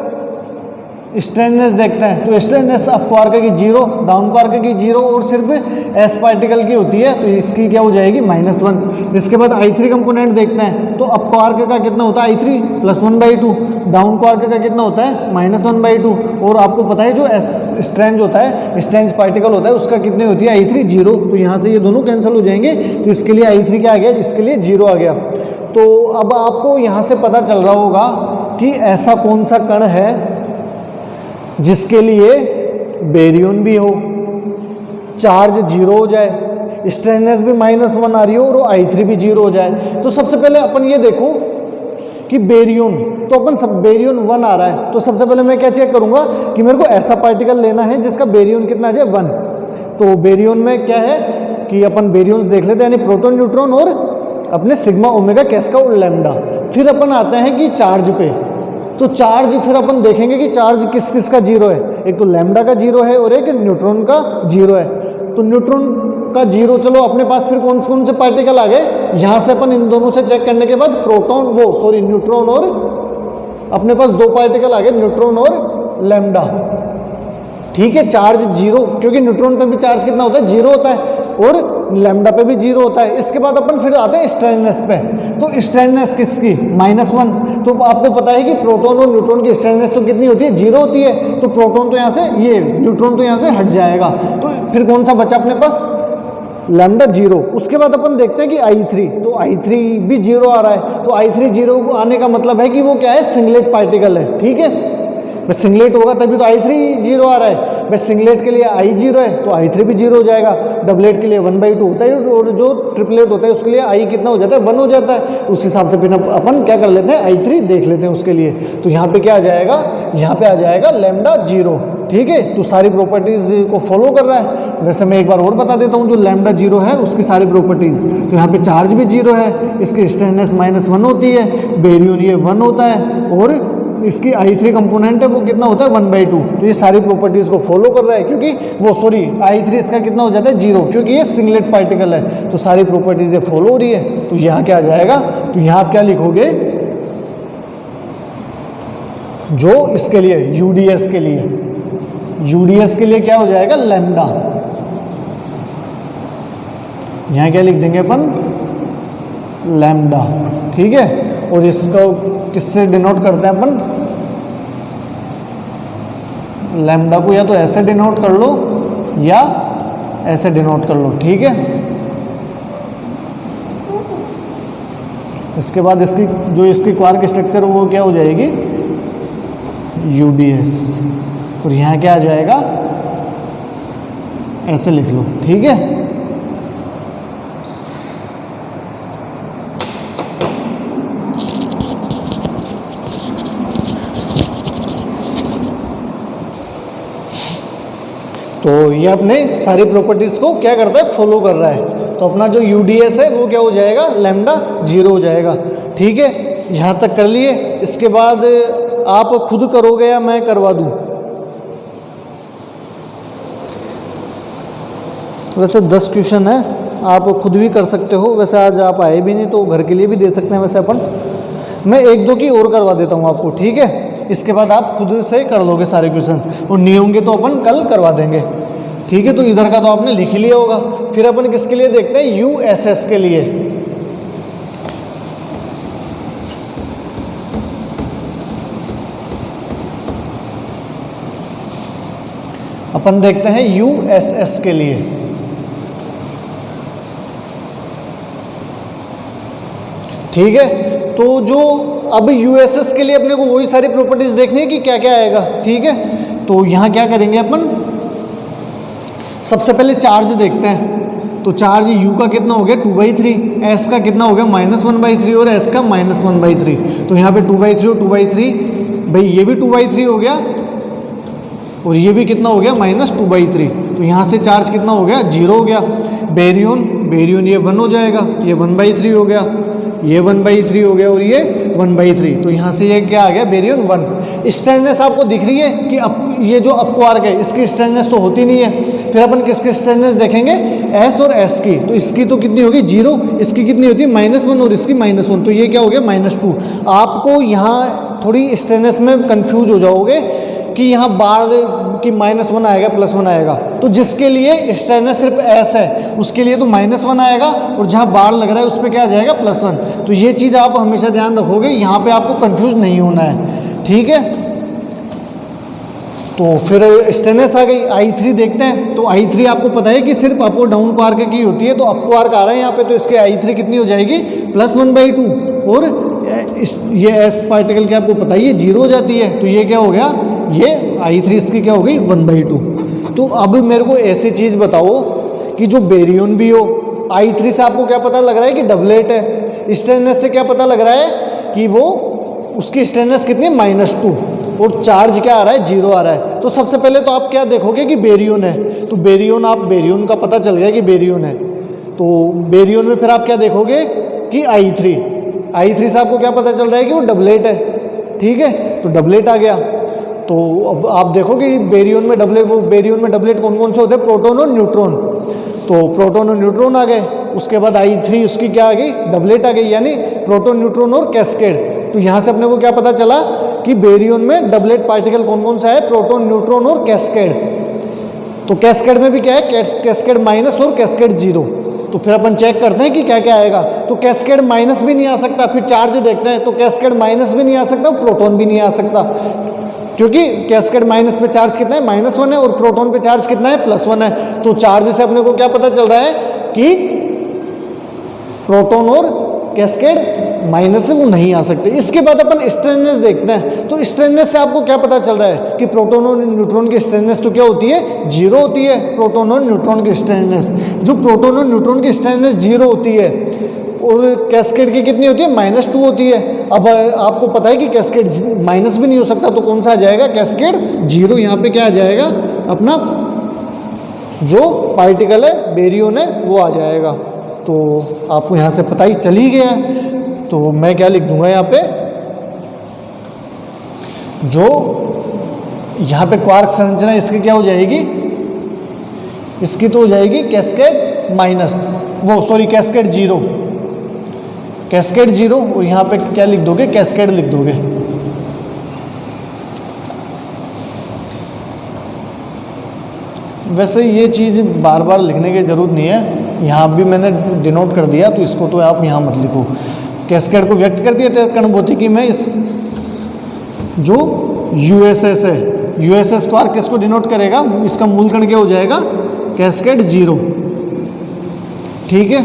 स्ट्रेननेस देखते हैं। तो स्ट्रेननेस अप क्वार्क की 0, डाउन क्वार्क की 0 और सिर्फ एस पार्टिकल की होती है, तो इसकी क्या हो जाएगी -1। इसके बाद I3 कंपोनेंट देखते हैं, तो अप क्वार्क का कितना होता है I3 +1/2, डाउन क्वार्क का कितना होता है -1/2, और आपको पता है जो एस स्ट्रेंज होता है, स्ट्रेंज पार्टिकल होता है, उसका कितनी होती है I3 0। तो यहाँ से ये दोनों कैंसिल हो जाएंगे, तो इसके लिए I3 क्या आ गया, इसके लिए 0 आ गया। तो अब आपको यहाँ से पता चल रहा होगा कि ऐसा कौन सा कण है जिसके लिए बेरियन भी हो, चार्ज 0 हो जाए, स्ट्रेननेस भी -1 आ रही हो और I3 भी 0 हो जाए। तो सबसे पहले अपन ये देखो कि बेरियन, तो अपन सब बेरियन 1 आ रहा है, तो सबसे पहले मैं क्या चेक करूंगा कि मेरे को ऐसा पार्टिकल लेना है जिसका बेरियन कितना आ जाए 1। तो बेरियन में क्या है कि अपन बेरियंस देख लेते हैं, यानी प्रोटॉन, न्यूट्रॉन और अपने सिग्मा, ओमेगा, कैस्का और लैम्डा। फिर अपन आते हैं कि चार्ज पे, तो चार्ज फिर अपन देखेंगे कि चार्ज किस किस का 0 है, एक तो लैम्डा का 0 है और एक न्यूट्रॉन का 0 है। तो न्यूट्रॉन का 0, चलो अपने पास फिर कौन कौन से पार्टिकल आ गए, यहाँ से अपन इन दोनों से चेक करने के बाद न्यूट्रॉन और अपने पास 2 पार्टिकल आ गए, न्यूट्रॉन और लैम्डा। ठीक है, चार्ज 0, क्योंकि न्यूट्रॉन पे भी चार्ज कितना होता है 0 होता है और लैम्डा पे भी 0 होता है। इसके बाद अपन फिर आते हैं स्ट्रेननेस पे, तो स्ट्रेननेस किसकी -1। तो आपको पता है कि प्रोटॉन और न्यूट्रॉन की स्ट्रेननेस तो कितनी होती है 0 होती है, तो प्रोटॉन तो यहाँ से, ये न्यूट्रॉन तो यहाँ से हट जाएगा। तो फिर कौन सा बचा अपने पास, लैम्डा 0। उसके बाद अपन देखते हैं कि I3, तो I3 भी 0 आ रहा है। तो I3 0 को आने का मतलब है कि वो क्या है, सिंगलेट पार्टिकल है। ठीक है, बस सिंगलेट होगा तभी तो I3 0 आ रहा है। बस सिंगलेट के लिए I 0 है तो I3 भी 0 हो जाएगा। डबलेट के लिए 1/2 होता है, और जो ट्रिपलेट होता है उसके लिए I कितना हो जाता है 1 हो जाता है। उस हिसाब से फिर अपन क्या कर लेते हैं, I3 देख लेते हैं उसके लिए। तो यहाँ पे क्या आ जाएगा, यहाँ पे आ जाएगा लैम्डा 0। ठीक है, तो सारी प्रॉपर्टीज़ को फॉलो कर रहा है। वैसे मैं एक बार और बता देता हूँ, जो लैम्डा 0 है उसकी सारी प्रॉपर्टीज़, तो यहाँ पे चार्ज भी 0 है, इसकी स्ट्रेननेस -1 होती है, बेरियन ये 1 होता है, और इसकी I3 कंपोनेंट है वो कितना होता है 1/2। तो ये सारी प्रॉपर्टीज़ को फॉलो कर रहा है, क्योंकि I3 इसका कितना हो जाता है 0, क्योंकि ये सिंगलेट पार्टिकल है। तो सारी प्रॉपर्टीज़ ये फॉलो हो रही है। तो यहाँ क्या आ जाएगा, तो यहाँ आप क्या लिखोगे, जो इसके लिए UDS के लिए क्या हो जाएगा, लैम्डा। यहाँ क्या लिख देंगे अपन, लैम्डा। ठीक है, और इसको किससे डिनोट करते हैं अपन, लैम्डा को या तो ऐसे डिनोट कर लो या ऐसे डिनोट कर लो। ठीक है, इसके बाद इसकी जो इसकी क्वार्क स्ट्रक्चर वो क्या हो जाएगी, UDS, और यहाँ क्या आ जाएगा, ऐसे लिख लो, ठीक है। तो ये अपने सारी प्रॉपर्टीज़ को क्या करता है, फॉलो कर रहा है। तो अपना जो UDS है वो क्या हो जाएगा, लैम्डा 0 हो जाएगा, ठीक है। यहाँ तक कर लिए। इसके बाद आप खुद करोगे या मैं करवा दूँ? वैसे 10 क्वेश्चन है, आप खुद भी कर सकते हो। वैसे आज आप आए भी नहीं तो घर के लिए भी दे सकते हैं। वैसे अपन मैं 1-2 की और करवा देता हूँ आपको, ठीक है। इसके बाद आप खुद से कर लोगे सारे क्वेश्चंस, और नहीं होंगे तो अपन कल करवा देंगे, ठीक है। तो इधर का तो आपने लिख ही लिया होगा। फिर अपन किसके लिए देखते हैं, USS के लिए। अपन देखते हैं USS के लिए। ठीक है, तो जो अब USS के लिए अपने को वही सारी प्रॉपर्टीज देखनी है कि क्या क्या आएगा, ठीक है। तो यहाँ क्या करेंगे अपन, सबसे पहले चार्ज देखते हैं। तो चार्ज U का कितना हो गया 2/3, S का कितना हो गया -1/3 और S का -1/3। तो यहाँ पे 2/3 और 2/3, भाई ये भी 2/3 हो गया और ये भी कितना हो गया -2/3। तो यहाँ से चार्ज कितना हो गया 0 हो गया। बेरियन ये 1 हो जाएगा, ये 1/3 हो गया, ये 1/3 हो गया और ये 1/3। तो यहाँ से ये क्या आ गया, बेरियन 1। स्ट्रेननेस आपको दिख रही है कि अब ये जो अपक्वार्क है इसकी स्ट्रेननेस तो होती नहीं है। फिर अपन किसकी स्ट्रेननेस देखेंगे, S और S की। तो इसकी तो कितनी होगी 0, इसकी कितनी होती है -1 और इसकी -1। तो ये क्या हो गया -2। आपको यहाँ थोड़ी स्ट्रेननेस में कंफ्यूज हो जाओगे कि यहाँ बार की -1 आएगा +1 आएगा। तो जिसके लिए स्ट्रेननेस सिर्फ S है उसके लिए तो -1 आएगा, और जहाँ बार लग रहा है उस पर क्या आ जाएगा +1। तो ये चीज़ आप हमेशा ध्यान रखोगे, यहाँ पे आपको कंफ्यूज नहीं होना है, ठीक है। तो फिर स्ट्रेननेस आ गई। I3 देखते हैं। तो I3 आपको पता है कि सिर्फ अप और डाउन क्वार्क की होती है। तो अप क्वार्क आ रहा है यहाँ पे, तो इसके I3 कितनी हो जाएगी +1/2, और ये S पार्टिकल की आपको पता ही है 0 हो जाती है। तो ये क्या हो गया, ये I3 इसकी क्या हो गई 1/2। तो अब मेरे को ऐसी चीज़ बताओ कि जो बेरियन भी हो, I3 से आपको क्या पता लग रहा है कि डबलेट है। स्ट्रेननेस से क्या पता लग रहा है कि वो उसकी स्ट्रेननेस कितनी है -2, और चार्ज क्या आ रहा है 0 आ रहा है। तो सबसे पहले तो आप क्या देखोगे कि बेरियन है। तो बेरियन का पता चल गया कि बेरियन है। तो बेरियन में फिर आप क्या देखोगे कि I3 से आपको क्या पता चल रहा है कि वो डबलेट है, ठीक है। तो डबलेट आ गया। तो अब आप देखो कि बेरियन में डबलेट कौन कौन से होते हैं, प्रोटॉन और न्यूट्रॉन। तो प्रोटॉन और न्यूट्रॉन आ गए। उसके बाद I3 उसकी क्या आ गई, डबलेट आ गई, यानी प्रोटॉन न्यूट्रॉन और कैस्केड। तो यहाँ से अपने को क्या पता चला कि बेरियन में डबलेट पार्टिकल कौन कौन सा है, प्रोटॉन न्यूट्रॉन और कैस्केड। तो कैस्केड में भी क्या है, कैस्केड माइनस और कैस्केड 0। तो फिर अपन चेक करते हैं कि क्या क्या आएगा। तो कैस्केड माइनस भी नहीं आ सकता। फिर चार्ज देखते हैं, तो कैस्केड माइनस भी नहीं आ सकता, प्रोटॉन भी नहीं आ सकता, क्योंकि कैस्केड माइनस पे चार्ज कितना है -1 है, और प्रोटॉन पे चार्ज कितना है +1 है। तो चार्ज से अपने को क्या पता चल रहा है कि प्रोटॉन और कैस्केड माइनस से वो नहीं आ सकते। इसके बाद अपन स्ट्रेननेस देखते हैं। तो स्ट्रेननेस से आपको क्या पता चल रहा है कि प्रोटॉन और न्यूट्रॉन की स्ट्रेननेस तो क्या होती है 0 होती है। प्रोटॉन और न्यूट्रॉन की स्ट्रेननेस, जो प्रोटॉन और न्यूट्रॉन की स्ट्रेननेस 0 होती है, और कैस्केड की कितनी होती है -2 होती है। अब आपको पता है कि कैस्केड माइनस भी नहीं हो सकता, तो कौन सा आ जाएगा, कैस्केड 0। यहाँ पे क्या आ जाएगा, अपना जो पार्टिकल है बेरियन है वो आ जाएगा। तो आपको यहाँ से पता ही चल ही गया। तो मैं क्या लिख दूंगा यहाँ पे, जो यहाँ पे क्वार्क संरचना इसकी क्या हो जाएगी, इसकी तो हो जाएगी कैस्केड कैस्केड 0, कैस्केड 0। और यहाँ पे क्या लिख दोगे, कैस्केड लिख दोगे। वैसे ये चीज़ बार बार लिखने की ज़रूरत नहीं है, यहाँ भी मैंने डिनोट कर दिया, तो इसको तो आप यहाँ मत लिखो। कैस्केड को व्यक्त कर दिया था कण भौतिकी में। इस जो USS है, USS क्वार्क किसको डिनोट करेगा, इसका मूल कण क्या हो जाएगा, कैस्केड 0, ठीक है।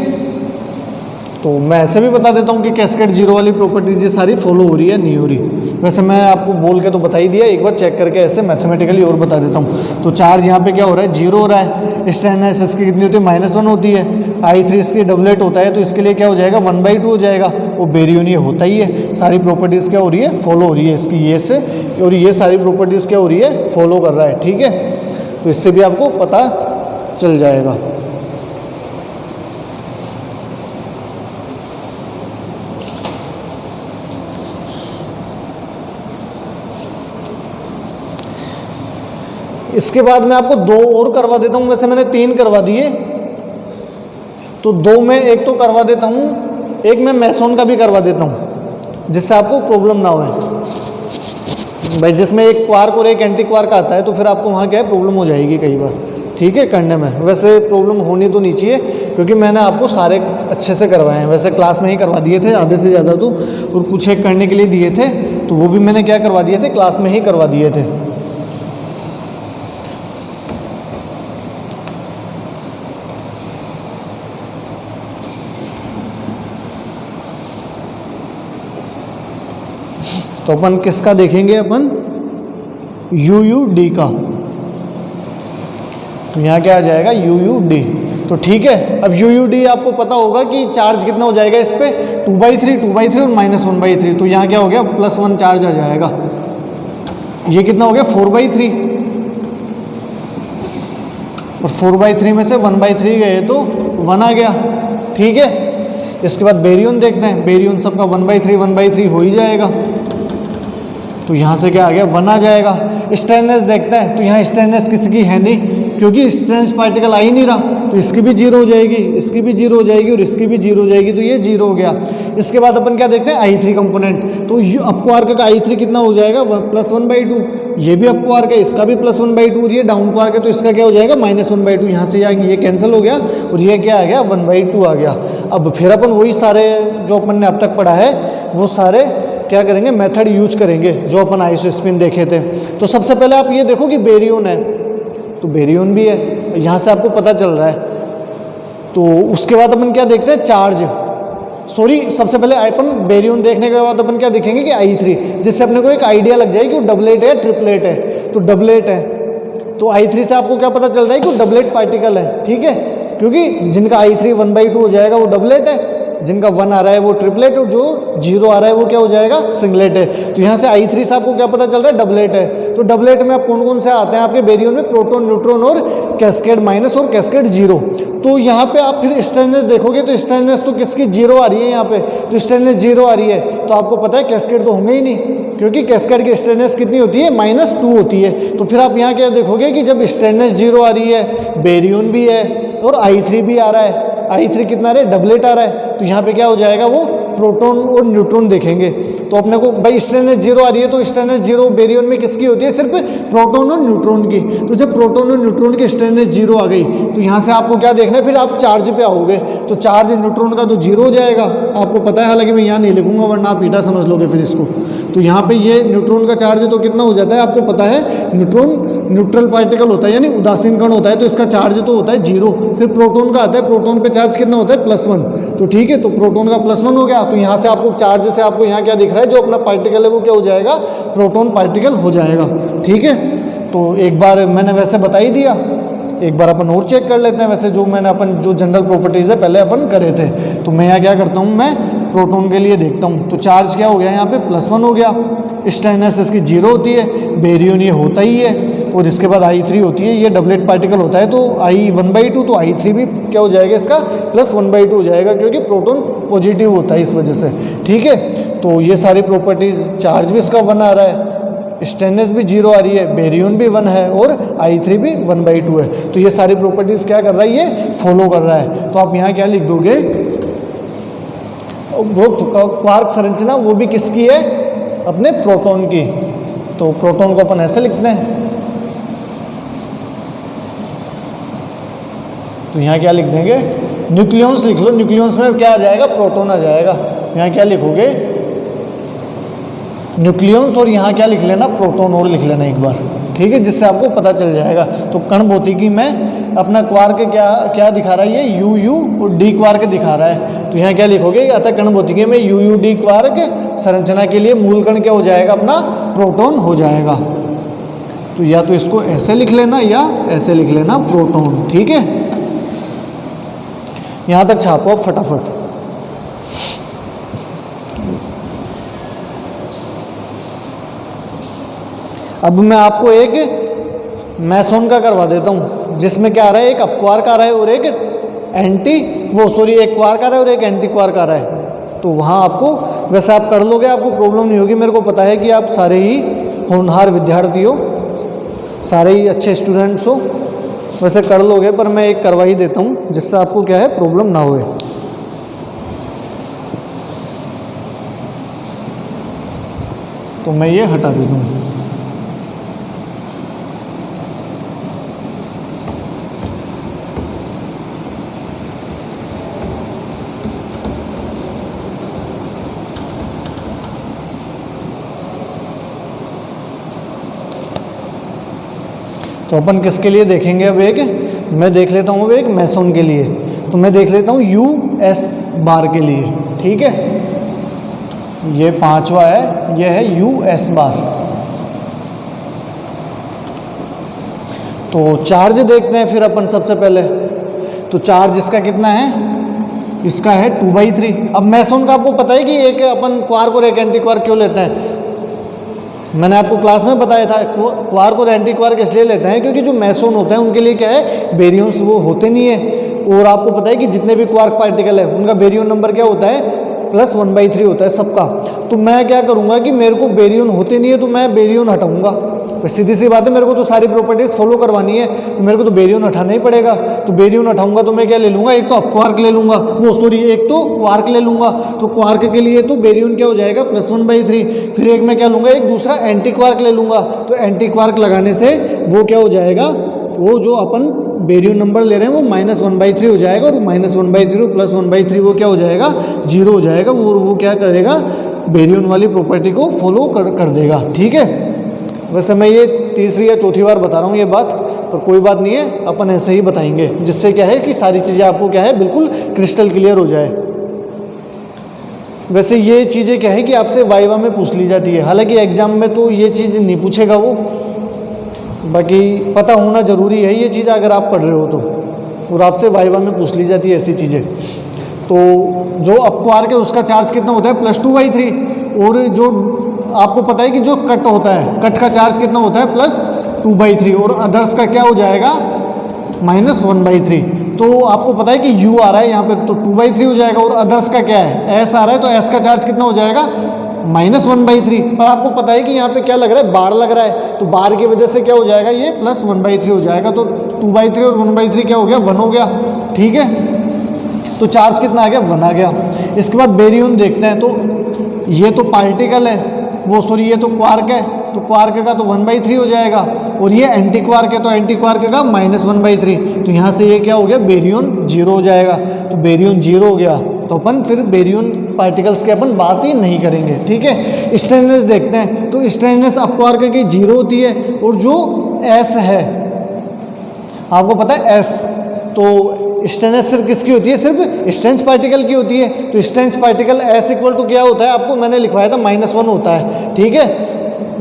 तो मैं ऐसे भी बता देता हूँ कि कैस्केड जीरो वाली प्रॉपर्टीज ये सारी फॉलो हो रही है नहीं हो रही। वैसे मैं आपको बोल के तो बता ही दिया, एक बार चेक करके ऐसे मैथमेटिकली और बता देता हूँ। तो चार्ज यहाँ पे क्या हो रहा है, जीरो हो रहा है। स्ट्रेननेस इसकी कितनी होती है, -1 होती है। I3 इसकी डबलेट होता है, तो इसके लिए क्या हो जाएगा, 1/2 हो जाएगा। वो बेरियन ये होता ही है। सारी प्रॉपर्टीज़ क्या हो रही है, फॉलो हो रही है इसकी ये से, और ये सारी प्रॉपर्टीज़ क्या हो रही है, फॉलो कर रहा है। ठीक है, तो इससे भी आपको पता चल जाएगा। इसके बाद मैं आपको 2 और करवा देता हूँ। वैसे मैंने 3 करवा दिए, तो 2 में एक तो करवा देता हूँ, एक मैं मैसोन का भी करवा देता हूँ, जिससे आपको प्रॉब्लम ना हो भाई। जिसमें एक क्वार्क और एक एंटी क्वार्क आता है, तो फिर आपको वहाँ क्या है, प्रॉब्लम हो जाएगी कई बार। ठीक है, करने में वैसे प्रॉब्लम होनी तो नहीं चाहिए, क्योंकि मैंने आपको सारे अच्छे से करवाए हैं। वैसे क्लास में ही करवा दिए थे आधे से ज़्यादा तो, और कुछ एक करने के लिए दिए थे, तो वो भी मैंने क्या करवा दिए थे, क्लास में ही करवा दिए थे। तो अपन किसका देखेंगे, अपन UUD का। तो यहाँ क्या आ जाएगा, UUD। तो ठीक है, अब UUD आपको पता होगा कि चार्ज कितना हो जाएगा इस पे, 2/3 और -1/3। तो यहाँ क्या हो गया, +1 चार्ज आ जाएगा। ये कितना हो गया, 4/3, और 4/3 में से 1/3 गए तो 1 आ गया। ठीक है, इसके बाद बेरियन देखते हैं। बेरियन सबका 1/3 हो ही जाएगा, तो यहाँ से क्या आ गया, 1 आ जाएगा। स्ट्रेननेस देखते हैं, तो यहाँ स्ट्रेननेस किसी की है नहीं, क्योंकि स्ट्रेननेस पार्टिकल आ ही नहीं रहा, तो इसकी भी 0 हो जाएगी, इसकी भी 0 हो जाएगी, और इसकी भी 0 हो जाएगी, तो ये 0 हो गया। इसके बाद अपन क्या देखते हैं, I3 कंपोनेंट। तो अपक्वार्क का I3 कितना हो जाएगा, +1/2। ये भी अपक्वार्क है, इसका भी +1/2, और ये डाउन क्वार्क है, तो इसका क्या हो जाएगा, -1/2। यहाँ से ये कैंसिल हो गया, और ये क्या आ गया, 1/2 आ गया। अब फिर अपन वही सारे जो अपन ने अब तक पढ़ा है, वो सारे क्या करेंगे, मेथड यूज करेंगे जो अपन आइसोस्पिन देखे थे। तो सबसे पहले आप ये देखो कि बेरियन है, तो बेरियन भी है, यहाँ से आपको पता चल रहा है। तो उसके बाद अपन क्या देखते हैं, चार्ज। सबसे पहले अपन बेरियन देखने के बाद अपन क्या देखेंगे कि I3, जिससे अपने को एक आइडिया लग जाएगी कि वो डबलेट है, ट्रिपलेट है। तो डबलेट है, तो I3 से आपको क्या पता चल रहा है कि वो डबलेट पार्टिकल है। ठीक है, क्योंकि जिनका I3 1/2 हो जाएगा वो डबलेट है, जिनका 1 आ रहा है वो ट्रिपलेट, और जो 0 आ रहा है वो क्या हो जाएगा, सिंगलेट है। तो यहाँ से I3 से आपको क्या पता चल रहा है, डबलेट है। तो डबलेट में आप कौन कौन से आते हैं आपके बेरियन में, प्रोटॉन, न्यूट्रॉन और कैस्केड माइनस और कैस्केड 0। तो यहाँ पे आप फिर स्ट्रेननेस देखोगे, तो स्ट्रेननेस तो किसकी 0 आ रही है यहाँ पे, तो स्ट्रेननेस 0 आ रही है, तो आपको पता है कैस्केड तो होंगे ही नहीं, क्योंकि कैस्केड की स्ट्रेननेस कितनी होती है, -2 होती है। तो फिर आप यहाँ क्या देखोगे कि जब स्ट्रेननेस 0 आ रही है, बेरियन भी है और I3 भी आ रहा है, I3 कितना रहा है, डबलेट आ रहा है, तो यहाँ पे क्या हो जाएगा, वो प्रोटॉन और न्यूट्रॉन देखेंगे। तो अपने को भाई स्ट्रेननेस 0 आ रही है, तो स्ट्रेननेस 0 बेरियन में किसकी होती है, सिर्फ प्रोटॉन और न्यूट्रॉन की। तो जब प्रोटॉन और न्यूट्रॉन की स्ट्रेननेस 0 आ गई, तो यहाँ से आपको क्या देखना है, फिर आप चार्ज पे आओगे, तो चार्ज न्यूट्रॉन का तो 0 हो जाएगा, आपको पता है। हालांकि मैं यहाँ नहीं लिखूंगा, वरना आप ईटा समझ लोगे फिर इसको। तो यहाँ पे ये न्यूट्रॉन का चार्ज तो कितना हो जाता है, आपको पता है, न्यूट्रॉन न्यूट्रल पार्टिकल होता है, यानी उदासीन कण होता है, तो इसका चार्ज तो होता है 0। फिर प्रोटॉन का आता है, प्रोटॉन पे चार्ज कितना होता है, +1। तो ठीक है, तो प्रोटॉन का +1 हो गया। तो यहाँ से आपको चार्ज से आपको यहाँ क्या दिख रहा है, जो अपना पार्टिकल है वो क्या हो जाएगा, प्रोटॉन पार्टिकल हो जाएगा। ठीक है, तो एक बार मैंने वैसे बता ही दिया, एक बार अपन और चेक कर लेते हैं। वैसे जो मैंने अपन जो जनरल प्रॉपर्टीज़ है पहले अपन करे थे, तो मैं यहाँ क्या करता हूँ, मैं प्रोटॉन के लिए देखता हूँ। तो चार्ज क्या हो गया, यहाँ पे +1 हो गया, स्ट्रेननेस इसकी 0 होती है, बेरियन ये होता ही है, और इसके बाद I3 होती है, ये डबलेट पार्टिकल होता है, तो I1/2, तो I3 भी क्या हो जाएगा, इसका +1/2 हो जाएगा, क्योंकि प्रोटॉन पॉजिटिव होता है इस वजह से। ठीक है, तो ये सारी प्रॉपर्टीज़, चार्ज भी इसका 1 आ रहा है, स्ट्रेननेस भी 0 आ रही है, बेरियन भी 1 है, और I3 भी 1/2 है। तो ये सारी प्रॉपर्टीज़ क्या कर रहा है, ये फॉलो कर रहा है। तो आप यहाँ क्या लिख दोगे, वो क्वार्क संरचना वो भी किसकी है, अपने प्रोटॉन की। तो प्रोटॉन को अपन ऐसे लिखते हैं, तो यहाँ क्या लिख देंगे, न्यूक्लियस लिख लो। न्यूक्लियस में क्या आ जाएगा, प्रोटॉन आ जाएगा। यहाँ क्या लिखोगे, न्यूक्लियस, और यहाँ क्या लिख लेना, प्रोटॉन और लिख लेना एक बार। ठीक है, जिससे आपको पता चल जाएगा। तो कण भौतिकी में अपना क्वार्क क्या क्या दिखा रहा है, ये यू यू और डी क्वार्क दिखा रहा है। तो यहाँ क्या लिखोगे, अतः कण भौतिकी में यू यू डी क्वार्क संरचना के लिए मूल कण क्या हो जाएगा, अपना प्रोटॉन हो जाएगा। तो या तो इसको ऐसे लिख लेना या ऐसे लिख लेना, प्रोटॉन। ठीक है, यहाँ तक छापो फटाफट। अब मैं आपको एक मैसोन का करवा देता हूँ, जिसमें क्या आ रहा है, एक अपक्वार्क आ रहा है और एक एक क्वार्क आ रहा है और एक एंटी क्वार्क आ रहा है। तो वहाँ आपको, वैसे आप कर लोगे, आपको प्रॉब्लम नहीं होगी। मेरे को पता है कि आप सारे ही होनहार विद्यार्थी हो, सारे ही अच्छे स्टूडेंट्स हो, वैसे कर लोगे, पर मैं एक करवा ही देता हूँ जिससे आपको क्या है, प्रॉब्लम ना होए। तो मैं ये हटा देता हूँ। तो अपन किसके लिए देखेंगे, अब एक मैं देख लेता हूँ, अब एक मैसोन के लिए। तो मैं देख लेता हूँ यू एस बार के लिए। ठीक है, ये पांचवा है, ये है यू एस बार। तो चार्ज देखते हैं फिर अपन सबसे पहले। तो चार्ज इसका कितना है, इसका है 2/3। अब मैसोन का आपको पता है कि एक अपन क्वार्क और एक एंटी क्वार्क क्यों लेते हैं। मैंने आपको क्लास में बताया था, क्वार्क और एंटी क्वार्क इसलिए लेते हैं क्योंकि जो मैसोन होते हैं उनके लिए क्या है, बेरियंस वो होते नहीं है। और आपको पता है कि जितने भी क्वार्क पार्टिकल है उनका बेरियन नंबर क्या होता है, +1/3 होता है सबका। तो मैं क्या करूँगा कि मेरे को बेरियन होते नहीं है तो मैं बेरियन हटाऊँगा। सीधी सी बात है, मेरे को तो सारी प्रॉपर्टीज फॉलो करवानी है, तो मेरे को तो बेरियन हटाना ही पड़ेगा। तो बेरियन हटाऊंगा तो मैं क्या ले लूँगा, एक तो अपक्वार्क ले लूँगा, एक तो क्वार्क ले लूँगा। तो क्वार्क के लिए तो बेरियन क्या हो जाएगा, +1/3। फिर एक मैं क्या लूँगा, एक दूसरा एंटी क्वार्क ले लूँगा। तो एंटी क्वार्क लगाने से वो क्या हो जाएगा, वो जो अपन बेरियन नंबर ले रहे हैं वो -1/3 हो जाएगा, और -1/3 और +1/3 वो क्या हो जाएगा, 0 हो जाएगा। वो क्या करेगा, बेरियन वाली प्रॉपर्टी को फॉलो कर देगा। ठीक है, वैसे मैं ये तीसरी या चौथी बार बता रहा हूँ ये बात, पर कोई बात नहीं है, अपन ऐसे ही बताएंगे, जिससे क्या है कि सारी चीज़ें आपको क्या है, बिल्कुल क्रिस्टल क्लियर हो जाए। वैसे ये चीज़ें क्या है कि आपसे वाइवा में पूछ ली जाती है, हालांकि एग्जाम में तो ये चीज़ नहीं पूछेगा वो, बाकी पता होना ज़रूरी है ये चीज़ अगर आप पढ़ रहे हो तो। और आपसे वाइवा में पूछ ली जाती है ऐसी चीज़ें। तो जो अपक्वार्क है उसका चार्ज कितना होता है, +2/3। और जो आपको पता है कि जो कट होता है, कट का चार्ज कितना होता है, +2/3। और अदर्स का क्या हो जाएगा, -1/3। तो आपको पता है कि U आ रहा है यहाँ पे, तो 2/3 हो जाएगा। और अदर्स का क्या है, S आ रहा है, तो S का चार्ज कितना हो जाएगा, -1/3। पर आपको पता है कि यहाँ पे क्या लग रहा है, बार लग रहा है, तो बार की वजह से क्या हो जाएगा, ये +1/3 हो जाएगा। तो 2/3 और 1/3 क्या हो गया, 1 हो गया। ठीक है, तो चार्ज कितना आ गया, 1 आ गया। इसके बाद बेरियन देखते हैं। तो ये तो पार्टिकल है, ये तो क्वार्क है, तो क्वार्क का तो 1/3 हो जाएगा। और ये एंटी क्वार्क है, तो एंटी क्वार्क का -1/3। तो यहाँ से ये क्या हो गया, बेरियन 0 हो जाएगा। तो बेरियन 0 हो गया, तो अपन फिर बेरियन पार्टिकल्स की अपन बात ही नहीं करेंगे। ठीक है, स्ट्रेननेस देखते हैं। तो स्ट्रेननेस अपक्वार्क की 0 होती है, और जो S है, आपको पता है S, तो स्ट्रेननेस सिर्फ किसकी होती है, सिर्फ स्ट्रेंच पार्टिकल की होती है। तो स्ट्रेंच पार्टिकल S = क्या होता है, आपको मैंने लिखवाया था -1 होता है। ठीक है,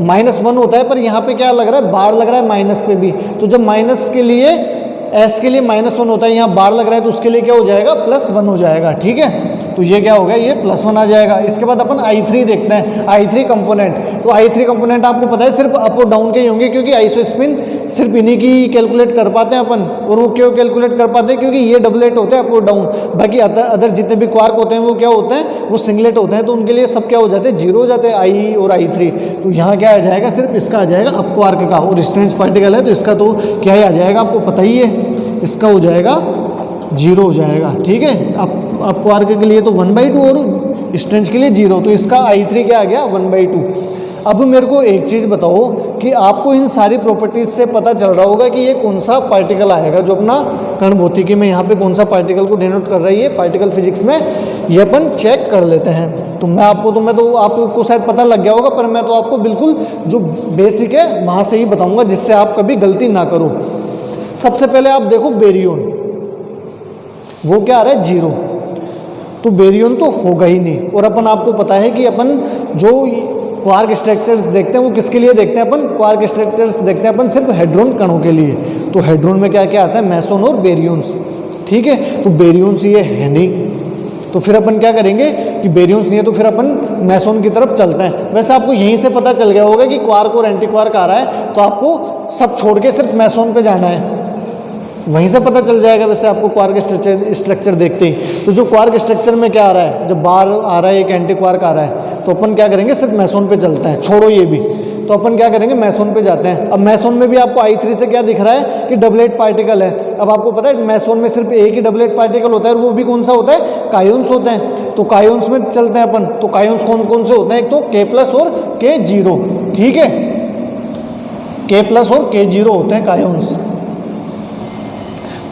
-1 होता है, पर यहाँ पे क्या लग रहा है, बार लग रहा है माइनस पे भी। तो जब माइनस के लिए, S के लिए -1 होता है, यहाँ बार लग रहा है, तो उसके लिए क्या हो जाएगा, +1 हो जाएगा। ठीक है, तो ये क्या हो गया, ये +1 आ जाएगा। इसके बाद अपन I3 देखते हैं, I3 कंपोनेंट। तो I3 कंपोनेंट आपको पता है सिर्फ अप और डाउन के ही होंगे, क्योंकि आइसोस्पिन सिर्फ इन्हीं की कैलकुलेट कर पाते हैं अपन। और वो क्यों कैलकुलेट कर पाते हैं, क्योंकि ये डबलेट होते हैं अप और डाउन। बाकी अदर जितने भी क्वार्क होते हैं वो क्या होते हैं, वो सिंगलेट होते हैं। तो उनके लिए सब क्या हो जाते हैं, 0 हो जाते हैं, I और I3। तो यहाँ क्या आ जाएगा, सिर्फ इसका आ जाएगा अप क्वार्क का, और स्ट्रेंच पार्टिकल है तो इसका तो क्या ही आ जाएगा, आपको पता ही है, इसका हो जाएगा 0 हो जाएगा। ठीक है, अब क्वार्क के लिए तो 1/2 और स्ट्रेंच के लिए 0। तो इसका I3 क्या आ गया, 1/2। अब मेरे को एक चीज़ बताओ कि आपको इन सारी प्रॉपर्टीज से पता चल रहा होगा कि ये कौन सा पार्टिकल आएगा, जो अपना कण भौतिकी में यहाँ पे कौन सा पार्टिकल को डिनोट कर रही है, पार्टिकल फिजिक्स में ये अपन चेक कर लेते हैं। तो मैं आपको शायद पता लग गया होगा, पर मैं तो आपको बिल्कुल जो बेसिक है वहाँ से ही बताऊँगा, जिससे आप कभी गलती ना करो। सबसे पहले आप देखो बेरियन, वो क्या आ रहा है 0, तो बेरियन तो होगा ही नहीं। और अपन आपको पता है कि अपन जो क्वार्क स्ट्रक्चर्स देखते हैं वो किसके लिए देखते हैं, अपन क्वार्क स्ट्रक्चर्स देखते हैं अपन सिर्फ हेड्रोन कणों के लिए। तो हेड्रोन में क्या क्या आता है, मेसोन और बेरियंस, ठीक है। तो बेरियंस ये है नहीं, तो फिर अपन क्या करेंगे कि बेरियंस नहीं है तो फिर अपन मेसोन की तरफ चलते हैं। वैसे आपको यहीं से पता चल गया होगा कि क्वार्क और एंटी क्वार्क आ रहा है, तो आपको सब छोड़ के सिर्फ मेसोन पे जाना है, वहीं से पता चल जाएगा वैसे आपको क्वार्क स्ट्रक्चर देखते ही। तो जो क्वार्क स्ट्रक्चर में क्या आ रहा है, जब बार आ रहा है एक एंटी क्वार्क आ रहा है, तो अपन क्या करेंगे सिर्फ मेसोन पे चलते हैं, छोड़ो ये भी। तो अपन क्या करेंगे मेसोन पे जाते हैं। अब मेसोन में भी आपको I3 से क्या दिख रहा है कि डबलेट पार्टिकल है। अब आपको पता है मेसोन में सिर्फ एक ही डबलेट पार्टिकल होता है, और वो भी कौन सा होता है, कायोन्स होते हैं। तो कायोन्स में चलते हैं अपन। तो कायोन्स कौन कौन से होते हैं, एक तो K+ और K0, ठीक है, K+ और K0 होते हैं कायोन्स।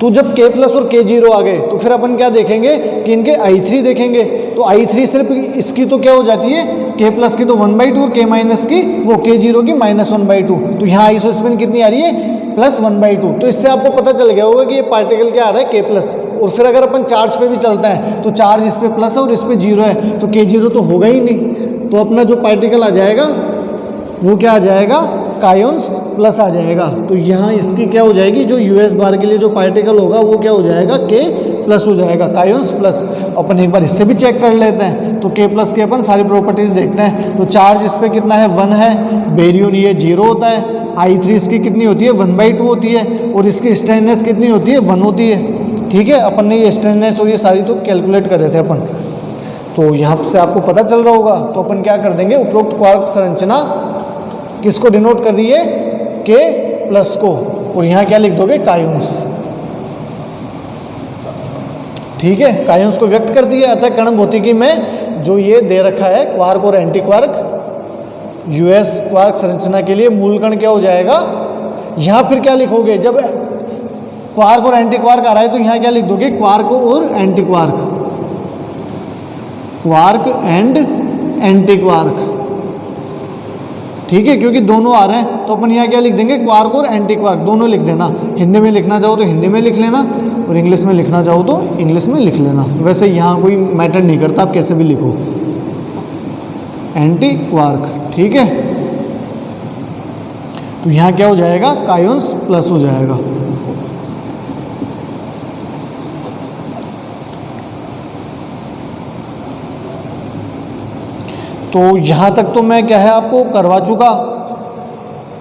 तो जब K+ और K0 आ गए तो फिर अपन क्या देखेंगे कि इनके I3 देखेंगे। तो I3 सिर्फ इसकी तो क्या हो जाती है, K+ की तो 1/2 और K- की वो K0 की -1/2। तो यहाँ आइसोस्पिन कितनी आ रही है, +1/2। तो इससे आपको पता चल गया होगा कि ये पार्टिकल क्या आ रहा है, K+। और फिर अगर अपन चार्ज पे भी चलते हैं तो चार्ज इस पे प्लस है और इस पे 0 है, तो K0 तो होगा ही नहीं। तो अपना जो पार्टिकल आ जाएगा वो क्या आ जाएगा, कायोन्स प्लस आ जाएगा। तो यहाँ इसकी क्या हो जाएगी, जो US बार के लिए जो पार्टिकल होगा वो क्या हो जाएगा, K+ हो जाएगा, कायोन्स प्लस। अपन एक बार इससे भी चेक कर लेते हैं। तो K+ के अपन सारी प्रॉपर्टीज़ देखते हैं। तो चार्ज इस पर कितना है, 1 है, बेरियन ये 0 होता है, I3 इसकी कितनी होती है, 1/2 होती है, और इसकी स्ट्रेननेस कितनी होती है, 1 होती है, ठीक है। अपन ने ये स्ट्रेननेस और ये सारी तो कैलकुलेट कर रहे थे अपन। तो यहाँ से आपको पता चल रहा होगा। तो अपन क्या कर देंगे, उपरोक्त क्वार्क संरचना किसको डिनोट कर रही है, K+ को, और यहाँ क्या लिख दोगे, कायोन्स, ठीक है। कायोन्स को व्यक्त कर दिया। अतः कण भौतिकी में जो ये दे रखा है क्वार्क और एंटी क्वार्क, US क्वार्क संरचना के लिए मूल कण क्या हो जाएगा, यहाँ फिर क्या लिखोगे, जब क्वार्क और एंटी क्वार्क आ रहा है तो यहाँ क्या लिख दोगे, क्वार्क और anti quark, quark and anti quark, ठीक है, क्योंकि दोनों आ रहे हैं। तो अपन यहाँ क्या लिख देंगे, क्वार्क और एंटी क्वार्क दोनों लिख देना। हिंदी में लिखना चाहो तो हिंदी में लिख लेना, और इंग्लिश में लिखना चाहो तो इंग्लिश में लिख लेना। वैसे यहाँ कोई मैटर नहीं करता, आप कैसे भी लिखो, एंटी क्वार्क, ठीक है। तो यहाँ क्या हो जाएगा, कायोन्स प्लस हो जाएगा। तो यहाँ तक तो मैं क्या है आपको करवा चुका।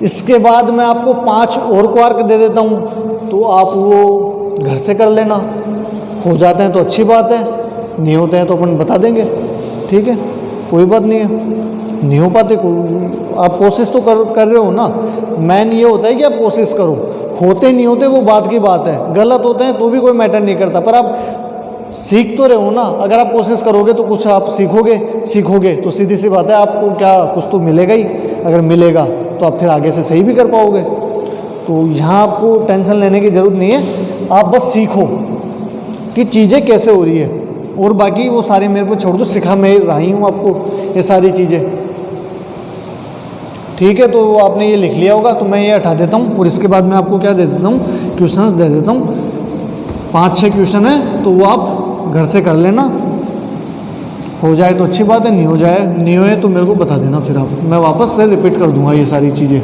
इसके बाद मैं आपको 5 और क्वार्क दे देता हूँ, तो आप वो घर से कर लेना। हो जाते हैं तो अच्छी बात है, नहीं होते हैं तो अपन बता देंगे, ठीक है, कोई बात नहीं है। नहीं हो पाते आप कोशिश तो कर रहे हो ना। मैन ये होता है कि आप कोशिश करो, होते नहीं होते वो बात की बात है, गलत होते हैं तो भी कोई मैटर नहीं करता, पर आप सीख तो रहे हो ना। अगर आप कोशिश करोगे तो कुछ आप सीखोगे तो सीधी सी बात है आपको क्या कुछ तो मिलेगा ही। अगर मिलेगा तो आप फिर आगे से सही भी कर पाओगे। तो यहाँ आपको टेंशन लेने की ज़रूरत नहीं है, आप बस सीखो कि चीज़ें कैसे हो रही है, और बाकी वो सारे मेरे को छोड़ दो, सिखा मैं रही हूँ आपको ये सारी चीज़ें, ठीक है। तो आपने ये लिख लिया होगा, तो मैं ये हटा देता हूँ, और इसके बाद मैं आपको क्या दे देता हूँ, क्वेश्चंस दे देता हूँ। 5-6 क्वेश्चन है, तो वो आप घर से कर लेना। हो जाए तो अच्छी बात है, नहीं होए तो मेरे को बता देना, फिर आप मैं वापस से रिपीट कर दूंगा ये सारी चीज़ें।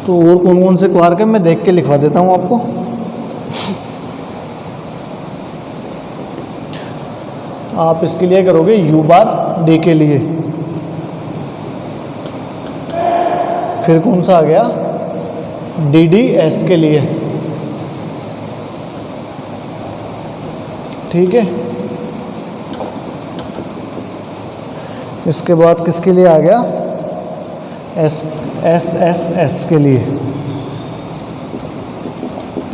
तो और कौन कौन से क्वार्क है मैं देख के लिखवा देता हूँ आपको। आप इसके लिए करोगे U⁻D के लिए, फिर कौन सा आ गया, DDS के लिए, ठीक है। इसके बाद किसके लिए आ गया, SSS के लिए।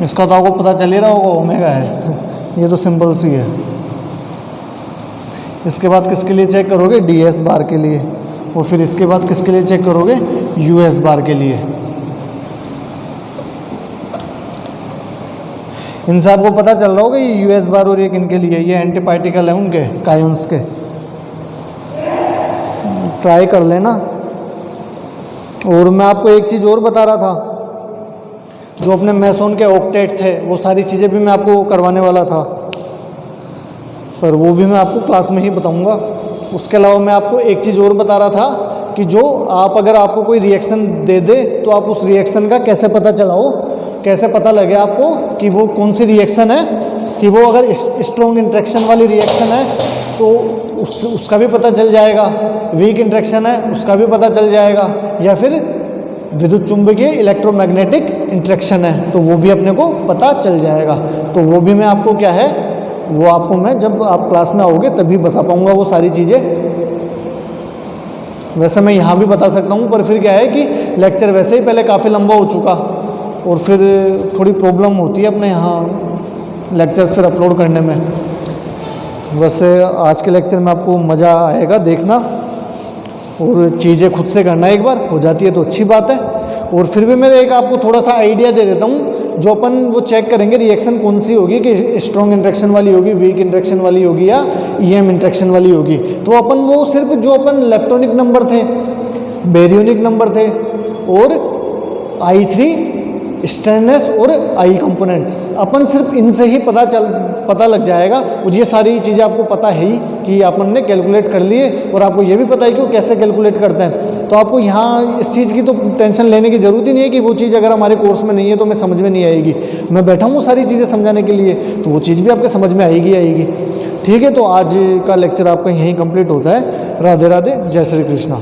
इसका तो आपको पता चल ही रहा होगा, ओमेगा है, ये तो सिंपल सी है। इसके बाद किसके लिए चेक करोगे, DS बार के लिए, और फिर इसके बाद किसके लिए चेक करोगे, US बार के लिए। इनसे आपको पता चल रहा होगा ये US बार और ये किनके लिए, ये एंटी पार्टिकल है उनके, कायोन्स के। ट्राई कर लेना। और मैं आपको एक चीज़ और बता रहा था, जो अपने मेसोन के ऑक्टेट थे वो सारी चीज़ें भी मैं आपको करवाने वाला था, पर वो भी मैं आपको क्लास में ही बताऊंगा। उसके अलावा मैं आपको एक चीज़ और बता रहा था कि जो आप अगर आपको कोई रिएक्शन दे दे तो आप उस रिएक्शन का कैसे पता चलाओ, कैसे पता लगे आपको कि वो कौन सी रिएक्शन है, कि वो अगर स्ट्रॉन्ग इंट्रैक्शन वाली रिएक्शन है तो उसका भी पता चल जाएगा, वीक इंट्रैक्शन है उसका भी पता चल जाएगा, या फिर विद्युत चुंबकीय इलेक्ट्रोमैग्नेटिक इंट्रैक्शन है तो वो भी अपने को पता चल जाएगा। तो वो भी मैं आपको क्या है, वो आपको मैं जब आप क्लास में आओगे तभी बता पाऊंगा वो सारी चीज़ें। वैसे मैं यहाँ भी बता सकता हूँ, पर फिर क्या है कि लेक्चर वैसे ही पहले काफ़ी लंबा हो चुका और फिर थोड़ी प्रॉब्लम होती है अपने यहाँ लेक्चर्स फिर अपलोड करने में। वैसे आज के लेक्चर में आपको मज़ा आएगा देखना, और चीज़ें खुद से करना, एक बार हो जाती है तो अच्छी बात है। और फिर भी मैं एक आपको थोड़ा सा आइडिया दे देता हूँ, जो अपन वो चेक करेंगे रिएक्शन कौन सी होगी, कि स्ट्रॉन्ग इंट्रैक्शन वाली होगी, वीक इंट्रैक्शन वाली होगी, या EM इंट्रैक्शन वाली होगी। तो अपन वो सिर्फ जो अपन इलेक्ट्रॉनिक नंबर थे, बेरियोनिक नंबर थे, और I3 स्टेनलेस और I कंपोनेंट्स, अपन सिर्फ इनसे ही पता लग जाएगा। और ये सारी चीज़ें आपको पता है ही कि अपन ने कैलकुलेट कर लिए, और आपको ये भी पता है कि वो कैसे कैलकुलेट करते हैं। तो आपको यहाँ इस चीज़ की तो टेंशन लेने की ज़रूरत ही नहीं है कि वो चीज़ अगर हमारे कोर्स में नहीं है तो हमें समझ में नहीं आएगी। मैं बैठा हूँ सारी चीज़ें समझाने के लिए, तो वो चीज़ भी आपके समझ में आएगी। ठीक है, तो आज का लेक्चर आपका यहीं कंप्लीट होता है। राधे राधे, जय श्री कृष्णा।